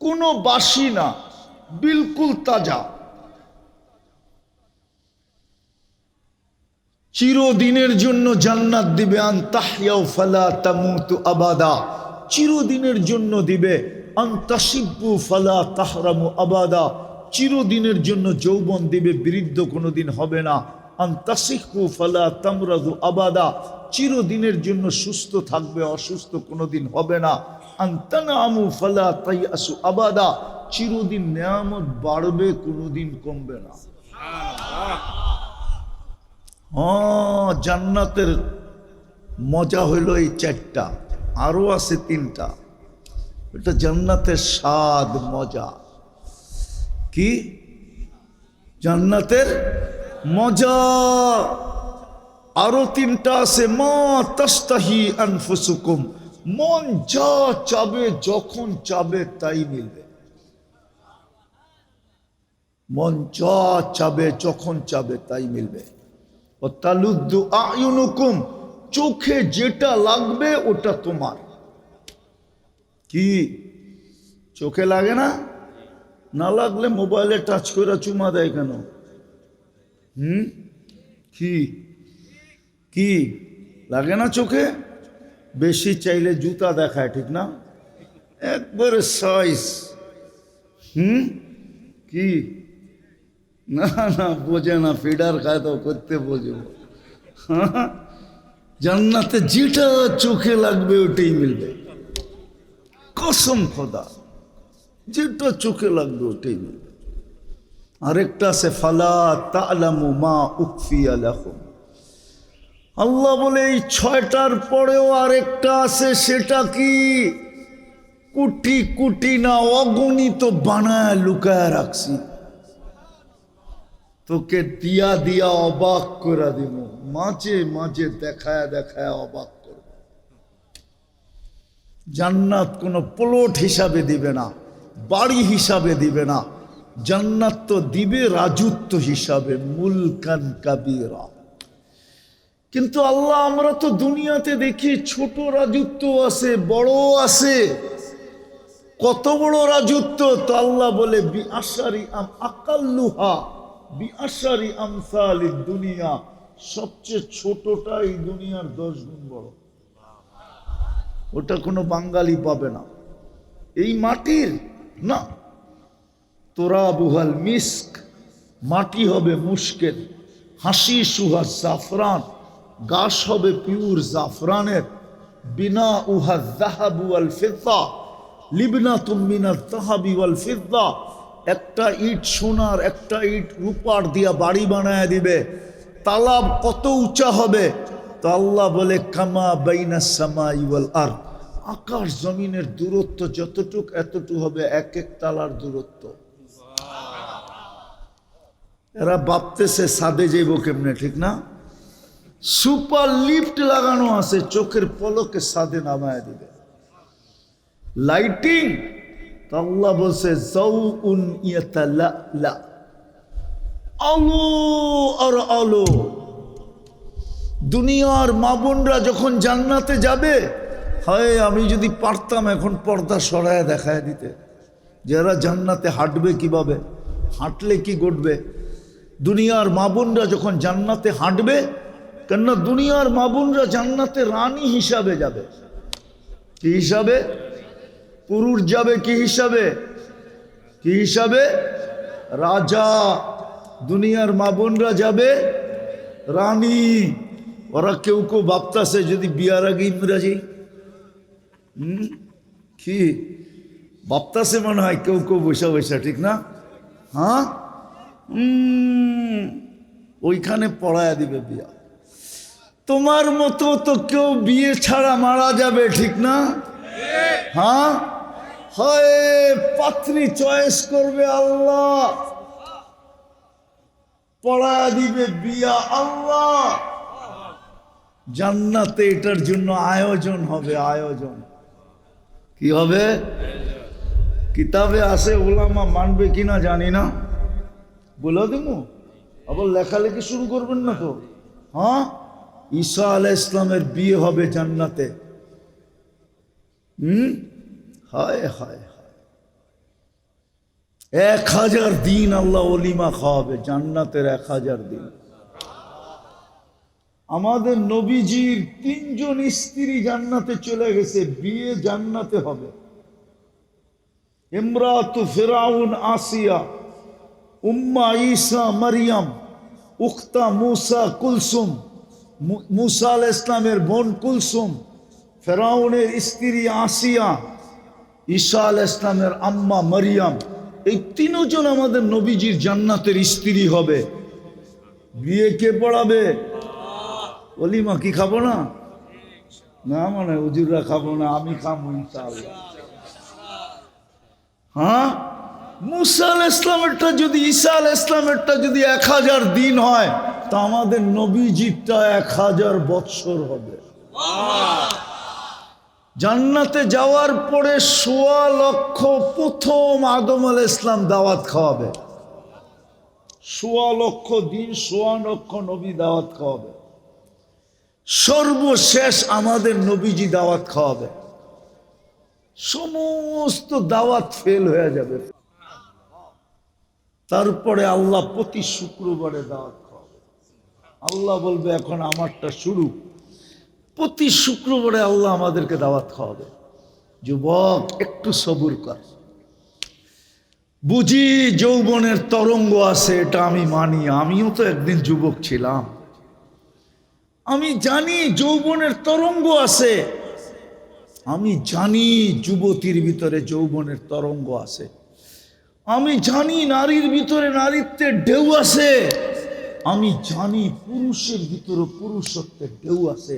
কোনো বাসি না, বিলকুল তাজা। চিরদিনের জন্য জান্নাত দিবে, আন তাহইয়াউ ফালা তামুতু আবাদা, চিরদিনের জন্য দিবে। আন তাশিব্বু ফালা তাহরামু আবাদা, চিরদিনের জন্য যৌবন দিবে, বৃদ্ধ কোনোদিন হবে না। আন তাসিহু ফালা তামরাদু আবাদা, চিরদিনের জন্য সুস্থ থাকবে, অসুস্থ কোনোদিন হবে না। আন তানামু ফালা তাইয়াসু আবাদা, চিরদিন নেয়ামত বাড়বে, কোনোদিন কমবে না। জান্নাতের মজা হইল এই 4টা, আরো আছে 3টা। এটা জান্নাতের স্বাদ, মজা। কি জান্নাতের মজা? আরো 3টা আছে। মা তাস্তাহি আনফুসুকুম, মন যা চাবে, যখন চাবে তাই মিলবে। মন যা চাবে, যখন চাবে তাই মিলবে। ও তালুদ্দু আয়ুনুকুম, চোখে যেটা লাগবে ওটা তোমার। কি চোখে লাগে না? না লাগলে মোবাইলে টাচ করে চুমা দেয় কেন? কি কি লাগে না চোখে? বেশি চাইলে জুতা দেখায়, ঠিক না? একবারে সাইজ। কি না না বোঝে না, ফিডার খায় তো করতে বোঝো। জান্নাতে যেটা চোখে লাগবে ওটাই মিলবে, কসম খোদা, যেটা চোখে লাগবে ওটাই মিলবে। আরেকটা আছে ফালা তা'লামু মা উখফিয়া লাহুম, আল্লাহ বলে এই 6টার পরেও আরেকটা আছে। সেটা কি? কোটি কোটি না, অগণিত বানায় লুকায় রাখছি, তোকে দিয়া দিয়া অবাক করে দিব, মাঝে মাঝে দেখায় দেখায় অবাক করব। জান্নাত কোনো প্লট হিসাবে দিবে না, বাড়ি হিসাবে দিবে না, জান্নাত তো দিবে রাজত্ব হিসাবে, মুলকান কাবীরা। কিন্তু আল্লাহ, আমরা তো দুনিয়াতে দেখি ছোট রাজত্ব আছে, বড় আছে। কত বড় রাজত্ব? তো আল্লাহ বলে বিআশারি আকাল্লুহা বিআশারি আমসালিদ দুনিয়া, সবচেয়ে ছোটটা এই দুনিয়ার 10 গুণ বড়। ওটা কোনো বাঙালি পাবে না, এই মাটির না। তোরাবুহাল মিস্ক, মাটি হবে মুশকের, হাসি সুহা জাফরান, গাছ হবে পিওর জাফরানের। বিনা উহা যাহাবু ওয়াল ফিদ্দা, লিবনাতুম মিনাত যাহাবি ওয়াল ফিদ্দা, একটা ইট সোনার, একটা ইট রূপার দিয়া বাড়ি বানায় দিবে। তালাব কত উঁচা হবে? তো আল্লাহ বলে কামা বাইনাস সামাই ওয়াল আরদ, আকাশ জমিনের দূরত্ব যতটুক এতটুকু হবে এক এক তালার দূরত্ব। এরা ভাবতেছে সাদে যাইব কেমনে, ঠিক না? সুপার লিফট লাগানো আছে, চোখের পলকে সাদে নামায় দিবে। লাইটিং, তো আল্লাহ বলছে যাউন ইয়াতালালা, আলো আর আলো। দুনিয়ার মা বোনরা যখন জান্নাতে যাবে, হয় আমি যদি পারতাম এখন পর্দা সরায় দেখায় দিতে, যারা জান্নাতে হাঁটবে কিভাবে, হাঁটলে কি ঘটবে। দুনিয়ার মা বোনরা যখন জান্নাতে হাঁটবে, কেননা দুনিয়ার মা বোনরা জান্নাতে রানী হিসাবে যাবে। কি হিসাবে? পুরুষ যাবে কি হিসাবে? কি হিসাবে? রাজা। দুনিয়ার মা বোনরা যাবে রানী। ওরা কেউ কেউ ভাবতাছে যদি বিয়ার আগে ইংরাজি কি ভাবতাছে মনে হয় কেউ কেউ বৈশা বৈশা, ঠিক না? হ্যাঁ, ওইখানে পড়ায়া দিবে বিয়া। তোমার মতো তো কেউ বিয়ে ছাড়া মারা যাবে, ঠিক না? হ্যাঁ, হয় পাত্রী চয়েস করবে আল্লাহ, পড়ায়া দিবে বিয়া আল্লাহ। জান্নাতে এটার জন্য আয়োজন হবে, আয়োজন। কি হবে? কিতাবে আছে, ওলামা মানবে কিনা জানি না, বলে দেবো। আবার লেখালেখি শুরু করবেন না তো। হ্যাঁ, ঈসা আলাইহিস ইসলামের বিয়ে হবে জান্নাতে। হায় হায় হায়, 1000 দিন আল্লাহ ওলিমা খাওয়াবে, জান্নাতের 1000 দিন। আমাদের নবীজির 3 জন স্ত্রী জান্নাতে চলে গেছে, বিয়ে জান্নাতে হবে। ইমরাতু ফিরাউন আসিয়া, উম্মা ঈসা মারিয়াম, উখতা মুসা কুলসুম। মুসা আলাইহিস ইসলামের বোন কুলসুম, ফেরাউনের স্ত্রী আসিয়া, ঈসা আলাইহিস ইসলামের আম্মা মারিয়াম। এই 3 জন আমাদের নবীজির জান্নাতের স্ত্রী হবে। বিয়ে কে পড়াবে? ওলিমা কি খাবো না? না মানে হুজুররা খাবো না, আমি খাবো ইনশাআল্লাহ। হ্যাঁ, মুসা আলাইহিস ইসলামেরটা যদি, ঈসা আলাইহিস ইসলামেরটা যদি 1000 দিন হয়, তা আমাদের নবীজিরটা 1000 বৎসর হবে। জান্নাতে যাওয়ার পরে 1.25 লক্ষ প্রথম আদম আলাইহিস ইসলাম দাওয়াত খাওয়াবে। 1.25 লক্ষ দিন 1.25 লক্ষ নবী দাওয়াত খাওয়াবে। সর্বশেষ আমাদের নবীজি দাওয়াত খাওয়াবে। সমস্ত দাওয়াত ফেল হয়ে যাবে। তারপরে আল্লাহ প্রতি শুক্রবারে দাওয়াত খাওয়াবে। আল্লাহ বলবে এখন আমারটা শুরু। প্রতি শুক্রবারে আল্লাহ আমাদেরকে দাওয়াত খাওয়াবে। যুবক একটু সবুর কর। বুঝি যৌবনের তরঙ্গ আছে, এটা আমি মানি, আমিও তো একদিন যুবক ছিলাম। আমি জানি যৌবনের তরঙ্গ আছে, আমি জানি যুবতীর ভিতরে যৌবনের তরঙ্গ আছে, আমি জানি নারীর ভিতরে নারীত্বের ঢেউ আছে, আমি জানি পুরুষের ভিতরে পুরুষত্বের ঢেউ আছে।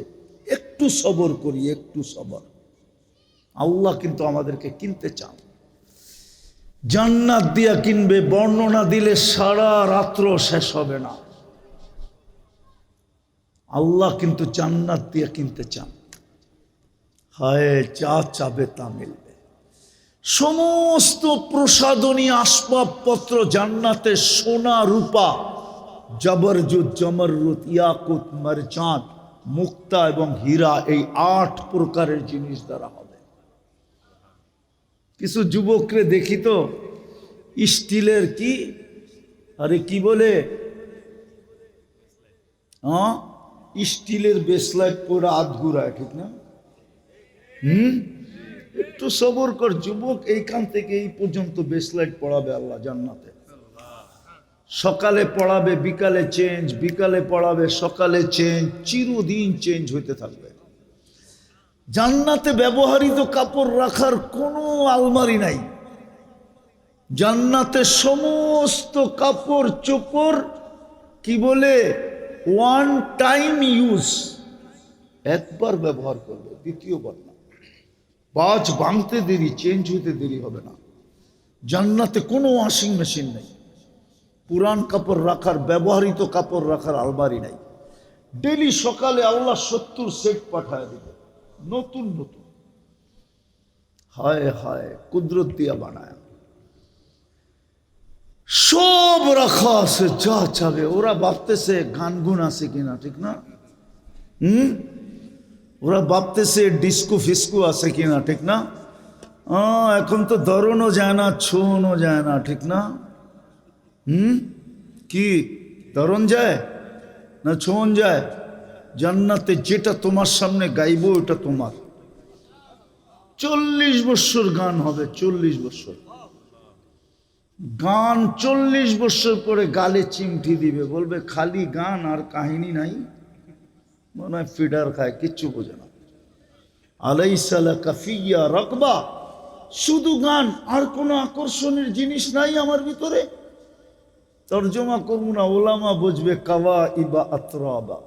একটু সবর করি, একটু সবর। আল্লাহ কিন্তু আমাদেরকে কিনতে চান, জান্নাত দিয়া কিনবে। বর্ণনা দিলে সারা রাত্র শেষ হবে না। আল্লাহ কিন্তু জান্নাত দিয়ে কিনতে চান। হায়, যা চাবে তা মিলবে। সমস্ত প্রসাদনী আসবাবপত্র জান্নাতে, সোনা রূপা, জবরজুত জমরুত ইয়াকুত মারজান মুক্তা এবং হীরা, এই 8 প্রকারের জিনিস দ্বারা হবে। কিছু যুবকরে দেখি তো স্টিলের কি, আরে কি বলে, হ্যাঁ, স্টিলের বেসলাইট পরে হাত ঘুরায়, ঠিক না? একটু সবর কর যুবক। এইখান থেকে এই পর্যন্ত বেসলাইট পড়াবে আল্লাহ জান্নাতে। সকালে পড়াবে, বিকালে চেঞ্জ, বিকালে পড়াবে, সকালে চেঞ্জ, চিরদিন চেঞ্জ হইতে থাকবে। জান্নাতে ব্যবহৃত কাপড় রাখার কোনো আলমারি নাই। জান্নাতে সমস্ত কাপড় চোপড় কি বলে, 1 টাইম ইউজ, একবার ব্যবহার করবে, দ্বিতীয়বার না। বাজ ভাঙতে দেরি, চেঞ্জ হইতে দেরি হবে না। জান্নাতে কোনো ওয়াশিং মেশিন নেই, পুরান কাপড় রাখার, ব্যবহৃত কাপড় রাখার আলমারি নাই। ডেলি সকালে আল্লাহ 70 সেট পাঠায় দিবে, নতুন নতুন। হায় হায়, কুদরত দিয়া বানায়, সব রাখা আছে, যা চাবে। ওরা ভাবতেছে গান গুণ আছে কিনা, ঠিক না? হুম, ওরা ভাবতেছে ডিস্কো ফিস্কো আছে কিনা, ঠিক না? এখন তো ধরনও যায় না, ছোঁও যায় না, ঠিক না? কি ধরন যায় না ছোঁন যায়? জান্নাতে যেটা তোমার সামনে গাইব ওটা তোমার। 40 বছর গান হবে, 40 বছর গান। 40 বছর পরে গালে চিমটি দিবে, বলবে খালি গান আর কাহিনী নাই, মনে হয় ফিডার খায়, কিচ্ছু বোঝে না। আলাইসা লাকা ফিয়া রাকবা, শুধু গান, আর কোনো আকর্ষণের জিনিস নাই আমার ভিতরে। তর্জমা করবো না, ওলামা বুঝবে কাওয়া ইবা আতরাবা,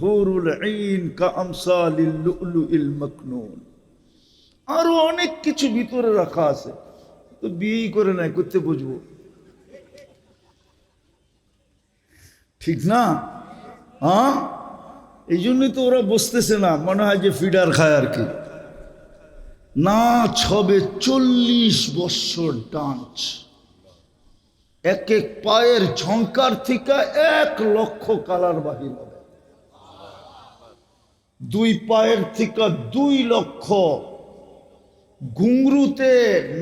হুরুল আইন কা আমসালিল লুলুইল মাকনুন। আরো অনেক কিছু ভিতরে রাখা আছে, তো বিয়েই করে নাই, করতে বুঝবো, ঠিক না? হ্যাঁ, এই জন্যই তো ওরা বসতেছে না, মনে হয় যে ফিডার খায় আর কি। নাচ হবে 40 বছর ডান্স, এক এক পায়ের ঝঙ্কার থেকে 1 লক্ষ কালার বাহির হবে, 2 পায়ের থেকে 2 লক্ষ ঘুংরুতে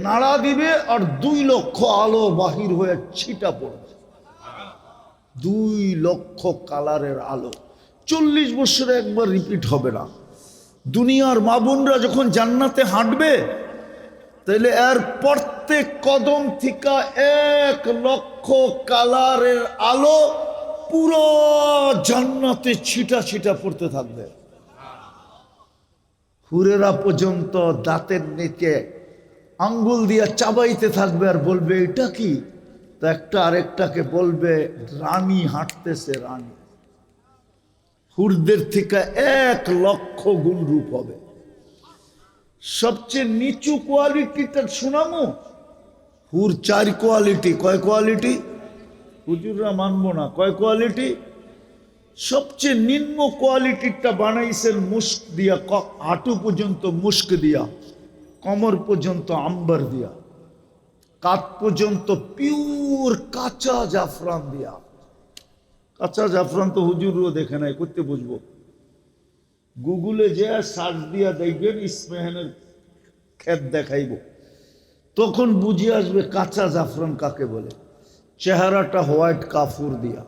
নাড়া দিবে, আর 2 লক্ষ আলো বাহির হয়ে ছিটা পড়বে, 2 লক্ষ কালারের আলো। 40 বছরে একবার রিপিট হবে না। দুনিয়ার মা বোনরা যখন জান্নাতে হাঁটবে, তাহলে এর প্রত্যেক কদম থেকে 1 লক্ষ কালারের আলো পুরো জান্নাতে ছিটা ছিটা পড়তে থাকবে। হুরেরা পর্যন্ত দাঁতের নিচে আঙ্গুল দিয়া চাবাইতে থাকবে, আর বলবে এটা কি? তো একটা আরেকটাকে বলবে রানী হাঁটতেছে, রানী। হুরদের থেকে 1 লক্ষ গুণ রূপ হবে। সবচেয়ে নিচু কোয়ালিটিটা শোনামো, হুর 4 কোয়ালিটি। কয় কোয়ালিটি? হুজুররা মানবো না, কয় কোয়ালিটি? সবচেয়ে নিম্ন কোয়ালিটিটা বানাইছেন মুস্ক দিয়া, হাঁটু পর্যন্ত মুস্ক দিয়া, কমর পর্যন্ত আম্বার দিয়া, কাত পর্যন্ত পিওর কাঁচা জাফরান দিয়া। কাঁচা জাফরান তো হুজুরও দেখে নাই, করতে বুঝবো। গুগলে যে সার্চ দিয়া দেখবেন ইস্পাহানের ক্ষেত দেখাইব, তখন বুঝে আসবে কাঁচা জাফরান কাকে বলে। চেহারাটা হোয়াইট কাফুর দিয়া,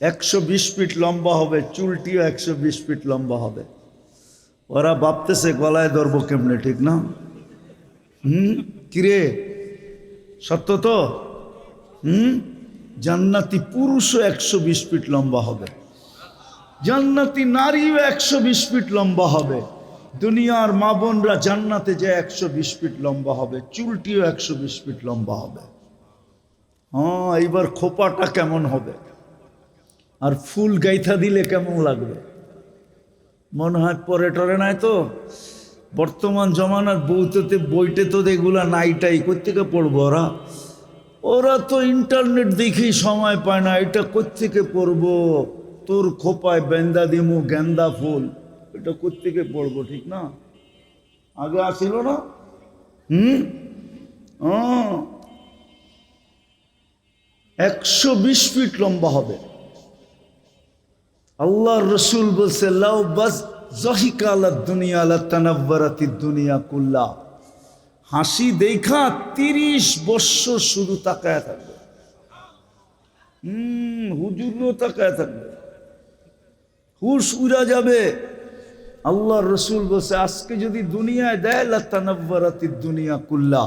120 ফিট লম্বা হবে, চুলটিও 120 ফিট লম্বা হবে। ওরা ভাবতেছে গলায় ধরবো কেমনে, ঠিক না? কিরে সত্য তো? জান্নাতি পুরুষও 120 ফিট লম্বা হবে, জান্নাতি নারীও 120 ফিট লম্বা হবে। দুনিয়ার মা বোনরা জান্নাতে যে 120 ফিট লম্বা হবে, চুলটিও 120 ফিট লম্বা হবে। হ্যাঁ, এইবার খোপাটা কেমন হবে, আর ফুল গাইথা দিলে কেমন লাগবে? মনে হয় পরে টরে নাই তো। বর্তমান জমানার বইতে তো এগুলা নাইটাই কোত্থেকে পড়বো ওরা? ওরা তো ইন্টারনেট দেখেই সময় পায় না, এটা কোত্থেকে পড়বো? তোর খোপায় বেন্দা দিমু গেন্দা ফুল, এটা কোত্থেকে পড়বো, ঠিক না? আগে আসিল না? 120 ফিট লম্বা হবে। আল্লাহর রসুল বলছে লাউ বাস জহিকা আলা দুনিয়া লা তানাব্বারাতিদ দুনিয়া কুল্লা। হাসি দেখা 30 বছর শুধু তাকায় থাকবে। হুজুরও তাকায় থাকবে, হুশ উড়া যাবে। আল্লাহর রসুল বলছে আজকে যদি দুনিয়ায় দেয় লা তানাব্বারাতিদ দুনিয়া কুল্লা,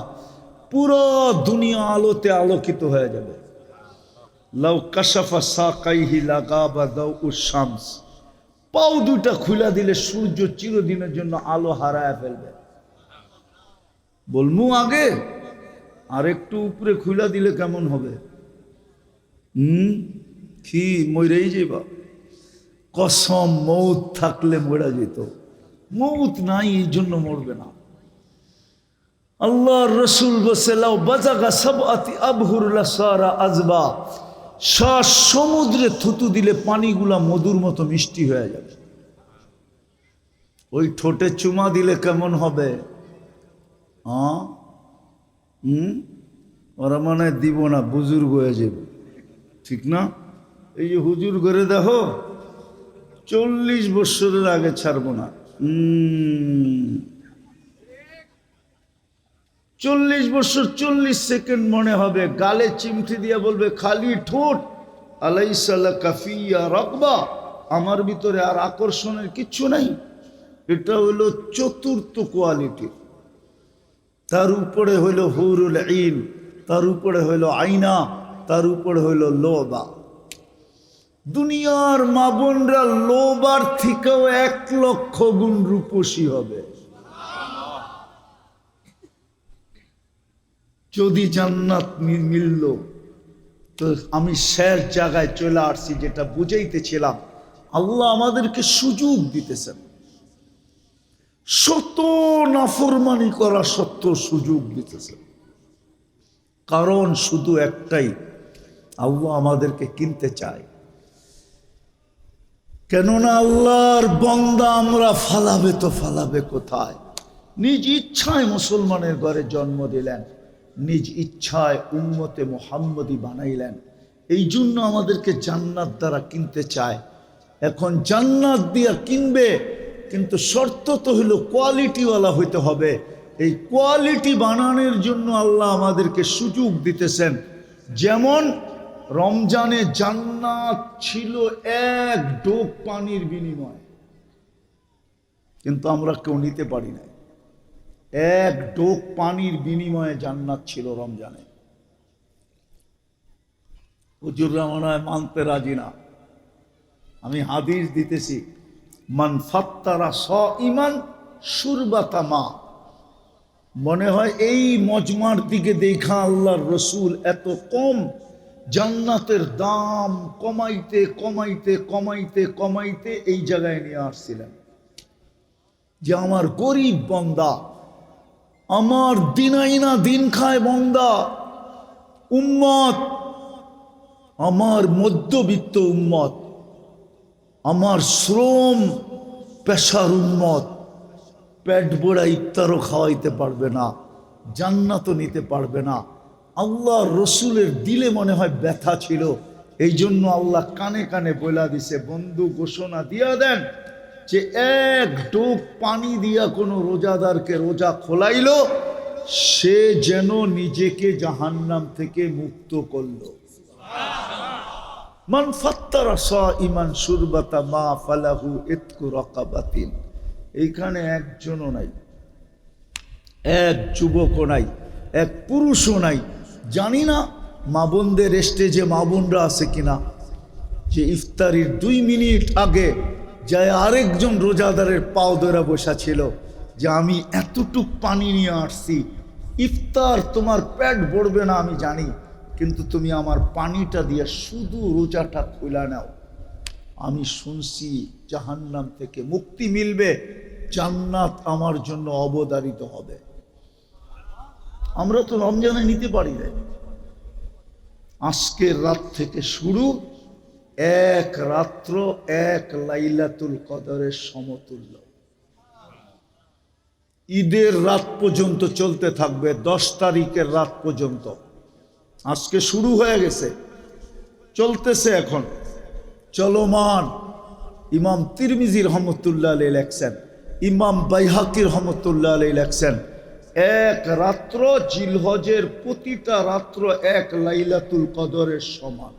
পুরো দুনিয়া আলোতে আলোকিত হয়ে যাবে। লাউ কাশাফা সাকাইহি লাগাবা দাউউশ শামস, পাও দুটা খুলা দিলে সূর্য চিরদিনের জন্য আলো হারায় ফেলবে। বলমু আগে আর একটু উপরে খুলা দিলে কেমন হবে? কি মরেই যাইবা? কসম, মৌত থাকলে মরা যেত, মৌত নাই এই জন্য মরবে না। আল্লাহর রসুল বলছে লাউ বাজাগা সাবআতি আবহুর লাসারা আজবা, সমুদ্রে থুতু দিলে পানিগুলা মধুর মতো মিষ্টি হয়ে যাবে। ওই ঠোঁটে চুমা দিলে কেমন হবে? ওরা মনে দিব না, বুজুর্গ হয়ে যাবে, ঠিক না? এই যে হুজুর করে দেখো, 40 বছরের আগে ছাড়বো না। 40 বছর 40 সেকেন্ড মনে হবে, গালে চিমটি দিয়ে বলবে খালি ঠোঁট, আলাইসা লাকা ফিয়া রাগবা, আমার ভিতরে আর আকর্ষণের কিচ্ছু নাই। এটা হলো চতুর্থ কোয়ালিটি। তার উপরে হইল হুরুল ঈন, তার উপরে হইল আইনা, তার উপরে হইল লোবা। দুনিয়ার মা বোনরা লোবার থেকেও 1 লক্ষ গুণ রূপসী হবে যদি জান্নাত মিলল। তো আমি শেষ জায়গায় চলে আসছি, যেটা বুঝাইতেছিলাম। আল্লাহ আমাদেরকে সুযোগ দিতেছেন, শত নাফরমানি করা সত্ত্বেও সুযোগ দিতেছেন। কারণ শুধু একটাই, আল্লাহ আমাদেরকে কিনতে চায়। কেননা আল্লাহর বান্দা আমরা, ফালাবে তো ফালাবে কোথায়? নিজ ইচ্ছায় মুসলমানের ঘরে জন্ম দিলেন, নিজ ইচ্ছায় উম্মতে মুহাম্মদী বানাইলেন। এই জন্য আমাদেরকে জান্নাত দ্বারা কিনতে চায়। এখন জান্নাত দিয়া কিনবে, কিন্তু শর্ত তো হলো কোয়ালিটিওয়ালা হইতে হবে। এই কোয়ালিটি বানানোর জন্য আল্লাহ আমাদেরকে সুযোগ দিতেছেন। যেমন রমজানে জান্নাত ছিল 1 ডোক পানির বিনিময়ে, কিন্তু আমরা কেউ নিতে পারি না। 1 ডোক পানির বিনিময়ে জান্নাত ছিল রমজানে। হুজুররা মনে হয় মানতে রাজি না। আমি হাদিস দিতেছি, মান ফাত্তারা সাইমান শুরবাতা মা। মনে হয় এই মজমার দিকে দেখা আল্লাহর রসুল এত কম জান্নাতের দাম কমাইতে কমাইতে কমাইতে কমাইতে এই জায়গায় নিয়ে আসছিলেন যে আমার গরিব বান্দা, আমার দিনাইনা দিন খায় বান্দা, উম্মত, আমার মধ্যবিত্ত উম্মত, আমার শ্রম পেশার উম্মত, পেট ভরা ইফতারও খাওয়াইতে পারবে না, জান্নাতও নিতে পারবে না। আল্লাহ রসুলের দিলে মনে হয় ব্যথা ছিল, এই জন্য আল্লাহ কানে কানে বলে দিছে, বন্ধু ঘোষণা দিয়া দেন যে 1 ডোক পানি দিয়া কোনো রোজাদারকে রোজা খোলাইল, সে যেন নিজেকে জাহান্নাম থেকে মুক্ত করল। মান ফাত্তারা সাইমান শুরবাতা মা ফালাহু ইতকু রাকাবাতিন। এইখানে একজনও নাই, 1 যুবকও নাই, 1 পুরুষও নাই। জানি না মা বোনদের স্টেজে মা বোনরা আছে কিনা, যে ইফতারির 2 মিনিট আগে যায় আরেকজন রোজাদারের পাও ধরে বসা ছিল যে আমি এতটুক পানি নিয়ে আসছি, ইফতার তোমার পেট ভরবে না আমি জানি, কিন্তু তুমি আমার পানিটা দিয়ে শুধু রোজাটা খুলে নাও। আমি শুনছি জাহান্নাম থেকে মুক্তি মিলবে, জান্নাত আমার জন্য অবধারিত হবে। আমরা তো রমজানে নিতে পারি না। আজকের রাত থেকে শুরু, 1 রাত্র 1 লাইলাতুল কদরের সমতুল্য। ঈদের রাত পর্যন্ত চলতে থাকবে, 10 তারিখের রাত পর্যন্ত। আজকে শুরু হয়ে গেছে, চলতেছে এখন চলমান। ইমাম তিরমিজি রহমতুল্লাহ আলাইহি লেখছেন, ইমাম বাইহাকি রহমতুল্লাহ আলাইহি লেখছেন, 1 রাত্র জিলহজের প্রতিটা রাত্র 1 লাইলাতুল কদরের সমান।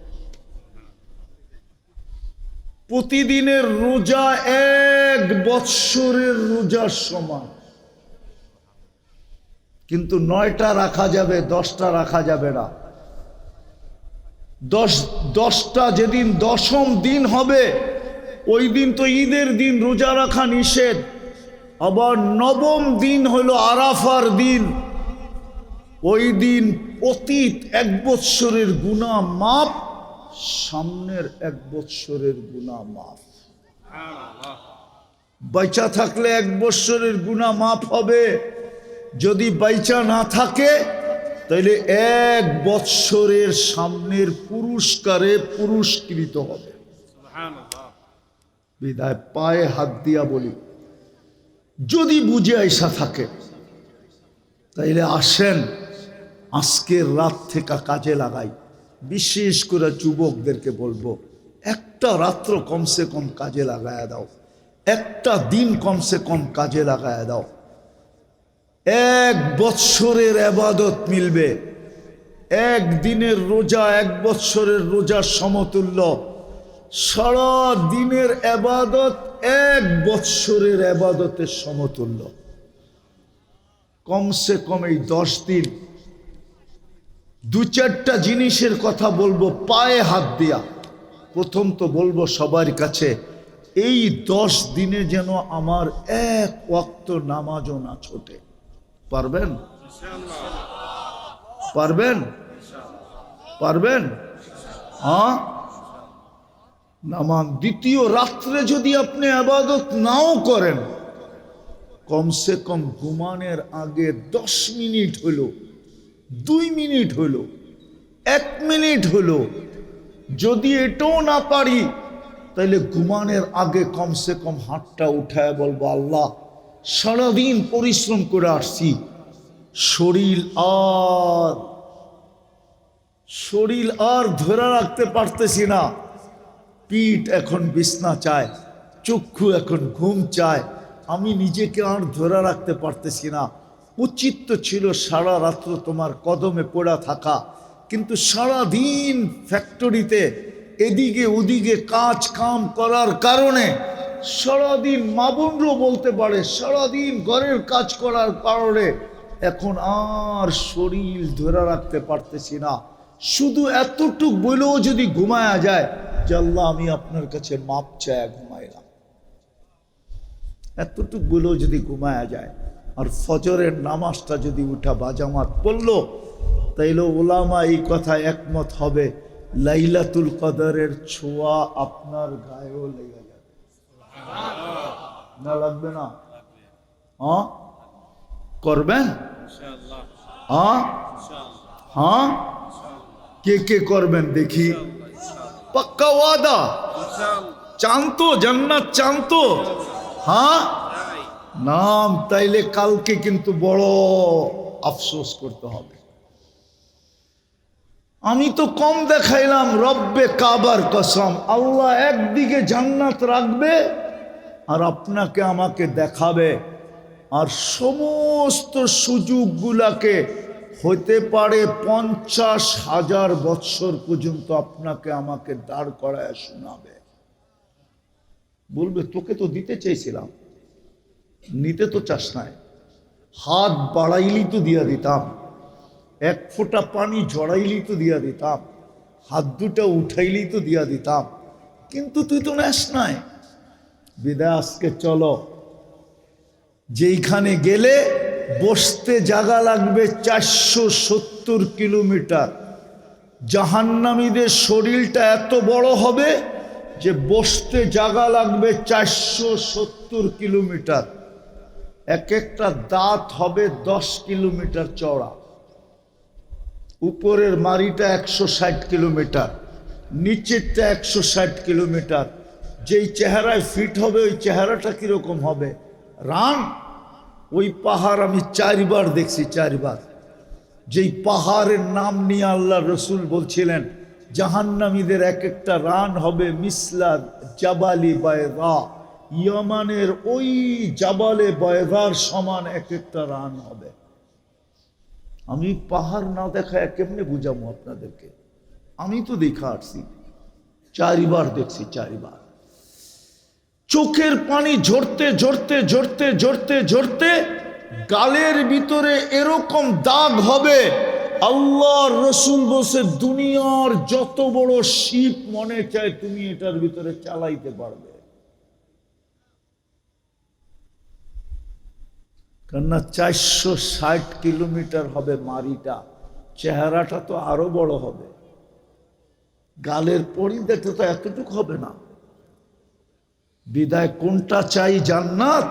প্রতিদিনের রোজা 1 বৎসরের রোজার সমান। কিন্তু 9টা রাখা যাবে, 10টা রাখা যাবে না। 10টা যেদিন 10ম দিন হবে, ওই দিন তো ঈদের দিন, রোজা রাখা নিষেধ। আবার 9ম দিন হলো আরাফার দিন, ওই দিন অতীত 1 বৎসরের গুনাহ মাফ, সামনের 1 বৎসরের গুনাহ মাফ। বাইচা থাকলে 1 বৎসরের গুনাহ মাফ হবে, যদি বাইচা না থাকে তাহলে 1 বৎসরের সামনের পুরস্কারে পুরস্কৃত হবে। বিদায় পায়ে হাত দিয়া বলি, যদি বুঝে আইসা থাকে তাইলে আসেন আজকের রাত থেকে কাজে লাগাই। বিশেষ করে যুবকদেরকে বলবো, একটা রাত্র কমসে কম কাজে লাগায়া দাও, একটা দিন কমসে কম কাজে লাগায়া দাও। 1 বৎসরের ইবাদত মিলবে। একদিনের রোজা 1 বৎসরের রোজার সমতুল্য। সারা দিনের ইবাদত 1 বৎসরের ইবাদতের সমতুল্য। কমসে কম এই 10 দিন 2-4টা জিনিসের কথা বলবো পায়ে হাত দিয়া। প্রথম তো বলবো সবার কাছে, এই 10 দিনে যেন আমার 1 ওয়াক্ত নামাজও না ছোটে। পারবেন? পারবেন? পারবেন? হ্যাঁ, নামাজ। দ্বিতীয়, রাত্রে যদি আপনি ইবাদত নাও করেন, কমসে কম ঘুমানোর আগে 10 মিনিট হলো, 2 মিনিট হলো, 1 মিনিট হলো, যদি এটাও না পারি তাহলে ঘুমানোর আগে কমসে কম হাতটা উঠায় বলবো, আল্লাহ সারাদিন পরিশ্রম করে আসছি, শরীর আর ধরে রাখতে পারতেছি না, পিঠ এখন বিছনা চায়, চক্ষু এখন ঘুম চায়, আমি নিজেকে আর ধরে রাখতে পারতেছি না। উচিত তো ছিল সারা রাত্র তোমার কদমে পড়া থাকা, কিন্তু সারাদিন ফ্যাক্টরিতে এদিকে ওদিকে কাজ কাম করার কারণে সারাদিন, মা বোনরাও বলতে পারে, সারাদিন ঘরের কাজ করার কারণে এখন আর শরীর ধরে রাখতে পারতেছি না। শুধু এতটুক বলেও যদি ঘুমায়া যায় যে আল্লাহ আমি আপনার কাছে মাপ চায় ঘুমাইলাম, এতটুক বলেও যদি ঘুমায়া যায়, আর ফজরের নামাজটা যদি উঠা বাজামাত পড়লো, তাইলে ওলামা এই কথা একমত হবে, লাইলাতুল কদরের ছোঁয়া আপনার গায়েও লেগে যাবে। না লাগবে না? হ্যাঁ করবেন? হ্যাঁ হ্যাঁ, কে কে করবেন দেখি? পাক্কা ওয়াদা? চান তো জান্নাত? চান তো? হ্যাঁ নাম, তাইলে কালকে কিন্তু বড় আফসোস করতে হবে। আমি তো কম দেখাইলাম, রব্বে কাবার কসম, আল্লাহ একদিকে জান্নাত রাখবে আর আপনাকে আমাকে দেখাবে, আর সমস্ত সুযোগগুলাকে হতে পারে 50,000 বৎসর পর্যন্ত আপনাকে আমাকে দাঁড় করায় শোনাবে। বলবে তোকে তো দিতে চেয়েছিলাম, নিতে তো চাস নাই, হাত বাড়াইলি তো দিয়া দিতাম, 1 ফোঁটা পানি ঝরাইলি তো দিয়া দিতাম, হাত দুটা উঠাইলি তো দিয়া দিতাম, কিন্তু তুই তো নেস নাই। বিদায় আজকে চলো, যেইখানে গেলে বসতে জায়গা লাগবে 470 কিলোমিটার, জাহান্নামীদের শরীরটা এত বড় হবে যে বসতে জায়গা লাগবে 470 কিলোমিটার, এক একটা দাঁত হবে 10 কিলোমিটার চওড়া, উপরের মারিটা 160 কিলোমিটার, নিচেরটা 160 কিলোমিটার। যেই চেহারায় ফিট হবে ওই চেহারাটা কিরকম হবে? রান, ওই পাহাড় আমি 4 বার দেখছি, 4 বার। যেই পাহাড়ের নাম নিয়ে আল্লাহ রসুল বলছিলেন জাহান্নামীদের এক একটা রান হবে মিসলা জাবালি বায়দা, ইয়ামানের ওই জাবালে বায়দার সমান এক একটা রান হবে। আমি পাহাড় না দেখায় কেমনে বুঝাবো আপনাদেরকে? আমি তো দেখা আসছি, 4 বার দেখছি, 4 বার। চোখের পানি ঝরতে ঝরতে ঝরতে ঝরতে ঝরতে গালের ভিতরে এরকম দাগ হবে, আল্লাহর রসুল বলছে দুনিয়ার যত বড় শিপ মনে চায় তুমি এটার ভিতরে চালাইতে পারবে, কেননা 460 কিলোমিটার হবে মারিটা, চেহারাটা তো আরো বড় হবে, গালের পরিধাটা তো এতটুকু হবে না। বিদায় কোনটা চাই? জান্নাত।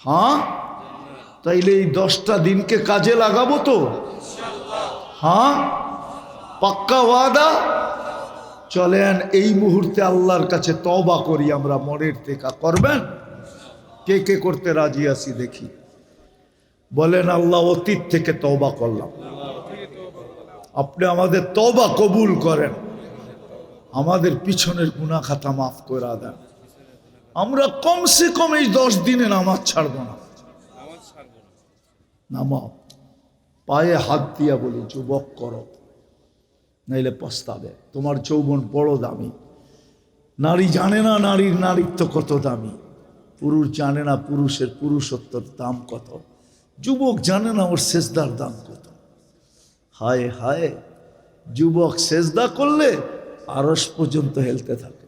হ্যাঁ, তাইলে এই 10টা দিনকে কাজে লাগাবো তো? হ্যাঁ, পাক্কা ওয়াদা? চলেন এই মুহূর্তে আল্লাহর কাছে তওবা করি আমরা মনের থেকে। করবেন? কে কে করতে রাজি আছি দেখি, বলেন আল্লাহ অতীত থেকে তওবা করলাম, আপনি আমাদের তওবা কবুল করেন। আমাদের পিছনের গুনাহ খাতা মাফ করে দেন। আমরা কমসে কম এই 10 দিনে নামাজ ছাড়বো না। নামাও, পায়ে হাত দিয়া বলি যুবক করো, নাইলে পস্তাবে। তোমার যৌবন বড় দামি। নারী জানে না নারীর নারীত্ব কত দামি। পুরুষ জানে না পুরুষের পুরুষত্বর দাম কত। যুবক জানে না ওর সেজদার দাম কত। হায় হায়, যুবক সেজদা করলে আরশ পর্যন্ত হেলতে থাকে।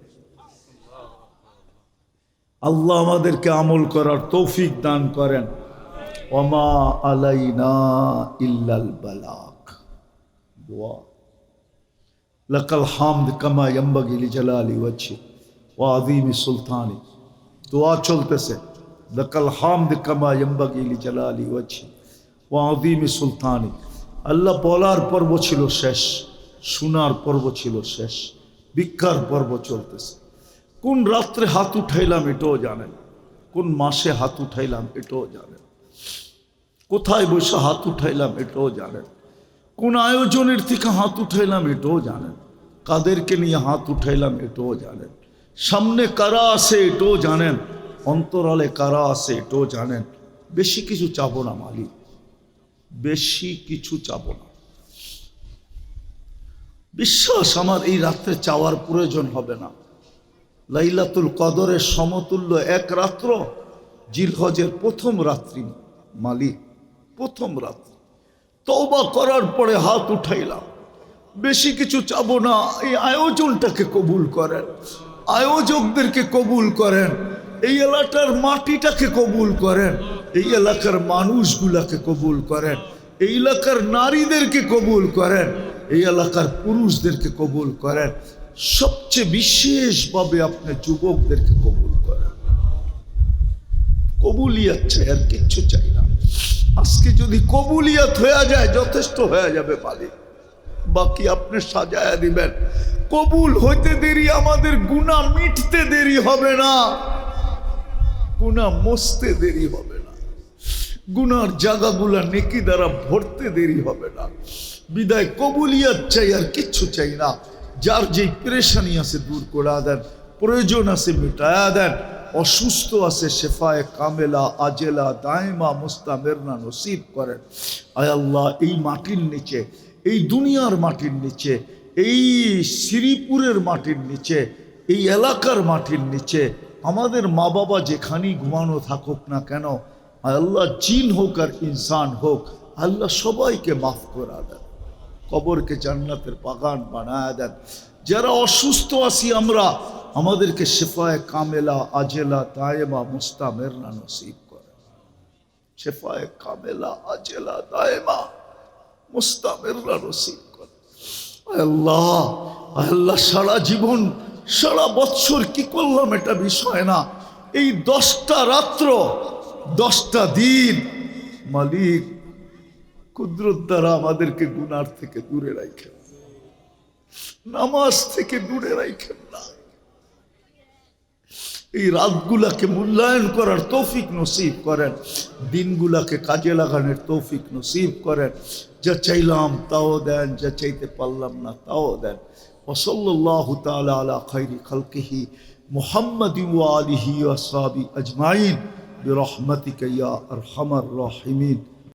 আল্লাহ আমাদেরকে আমল করার তৌফিক দান করেন। ওমা আলাইনা ইল্লাল বালাগ। দোয়া, লাকাল হামদ কামা ইয়ানবাগি লিজালালি ওয়াজহি ওয়া আযীমি সুলতানি। দোয়া চলতেছে, লাকাল হামদ কামা ইয়ানবাগি লিজালালি ওয়াজহি ওয়া আযীমি সুলতানি। আল্লাহ বলার পর্ব ছিল শেষ, শোনার পর্ব ছিল শেষ, ভিক্ষার পর্ব চলতেছে। কোন রাত্রে হাত উঠাইলাম এটাও জানেন, কোন মাসে হাত উঠাইলাম এটাও জানেন, কোথায় বসে হাত উঠাইলাম এটাও জানেন, কোন আয়োজনের থেকে হাত উঠাইলাম এটাও জানেন, কাদেরকে নিয়ে হাত উঠাইলাম এটাও জানেন, সামনে কারা আছে এটাও জানেন, অন্তরালে কারা আছে এটাও জানেন। বেশি কিছু চাবো না মালিক, বেশি কিছু চাবো না। বিশ্বাস আমার এই রাত্রে চাওয়ার প্রয়োজন হবে না। লাইলাতুল কদরের সমতুল্য এক রাত্র জিলহজের প্রথম রাত্রি মালিক, প্রথম রাত্রি। তওবা করার পরে হাত উঠাইলাম, বেশি কিছু চাবো না। এই আয়োজনটাকে কবুল করেন, আয়োজকদেরকে কবুল করেন, এই এলাকার মাটিটাকে কবুল করেন, এই এলাকার মানুষগুলাকে কবুল করেন, এই এলাকার নারীদেরকে কবুল করেন, এই এলাকার পুরুষদেরকে কবুল করেন। সবচেয়ে বিশেষভাবে আপনি যুবকদেরকে কবুল করেন। কবুলিয়াত চাই, আর কিচ্ছু চাই না। আজকে যদি কবুলিয়াত হয়ে যায় যথেষ্ট হয়ে যাবে মালিক, বাকি আপনি সাজায়া দিবেন। কবুল হইতে দেরি, আমাদের গুনাহ মিটতে দেরি হবে না, গুনাহ মুছতে দেরি হবে না, গুনার জায়গাগুলা নেকি দ্বারা ভরতে দেরি হবে না। বিদায় কবুলিয়াত চাই, আর কিচ্ছু চাই না। যার যেই পেরেশানি আছে দূর করে দেন, প্রয়োজন আছে মিটায়া দেন, অসুস্থ আছে শেফায়ে কামেলা আজেলা দায়মা মুস্তামেরনা নসিব করেন। আয় আল্লাহ, এই মাটির নিচে, এই দুনিয়ার মাটির নিচে, এই শ্রীপুরের মাটির নিচে, এই এলাকার মাটির নিচে আমাদের মা বাবা যেখানেই ঘুমানো থাকুক না কেন, আয় আল্লাহ, জিন হোক আর ইনসান হোক, আল্লাহ সবাইকে মাফ করে দেন, কবরকে জান্নাতের বাগান বানায় দেন। যারা অসুস্থ আছি আমরা, আমাদেরকে শেফায়ে কামেলা আজেলা দায়েমা মুস্তামেরনা নসিব করেন। শেফায়ে কামেলা আজেলা দায়েমা মুস্তামেরনা নসিব করেন। আল্লাহ, আল্লাহ, সারা জীবন সারা বৎসর কি করলাম এটা বিষয় না, এই 10টা রাত্র 10টা দিন মালিক কুদরত দ্বারা আমাদেরকে গুনার থেকে দূরে রাখেন, নামাজ থেকে দূরে রাখেন না। এই রাতগুলাকে মূল্যায়ন করার তৌফিক নসিব করেন, দিনগুলাকে কাজে লাগানোর তৌফিক নসিব করেন। যা চাইলাম তাও দেন, যা চাইতে পারলাম না তাও দেন। ওয়াসাল্লাল্লাহু তাআলা আলা খায়রি খালকিহি মুহাম্মাদিন ওয়া আলিহি ওয়া আসহাবিহি আজমাইন বিরহমাতিকা ইয়া আরহামার রাহিমিন।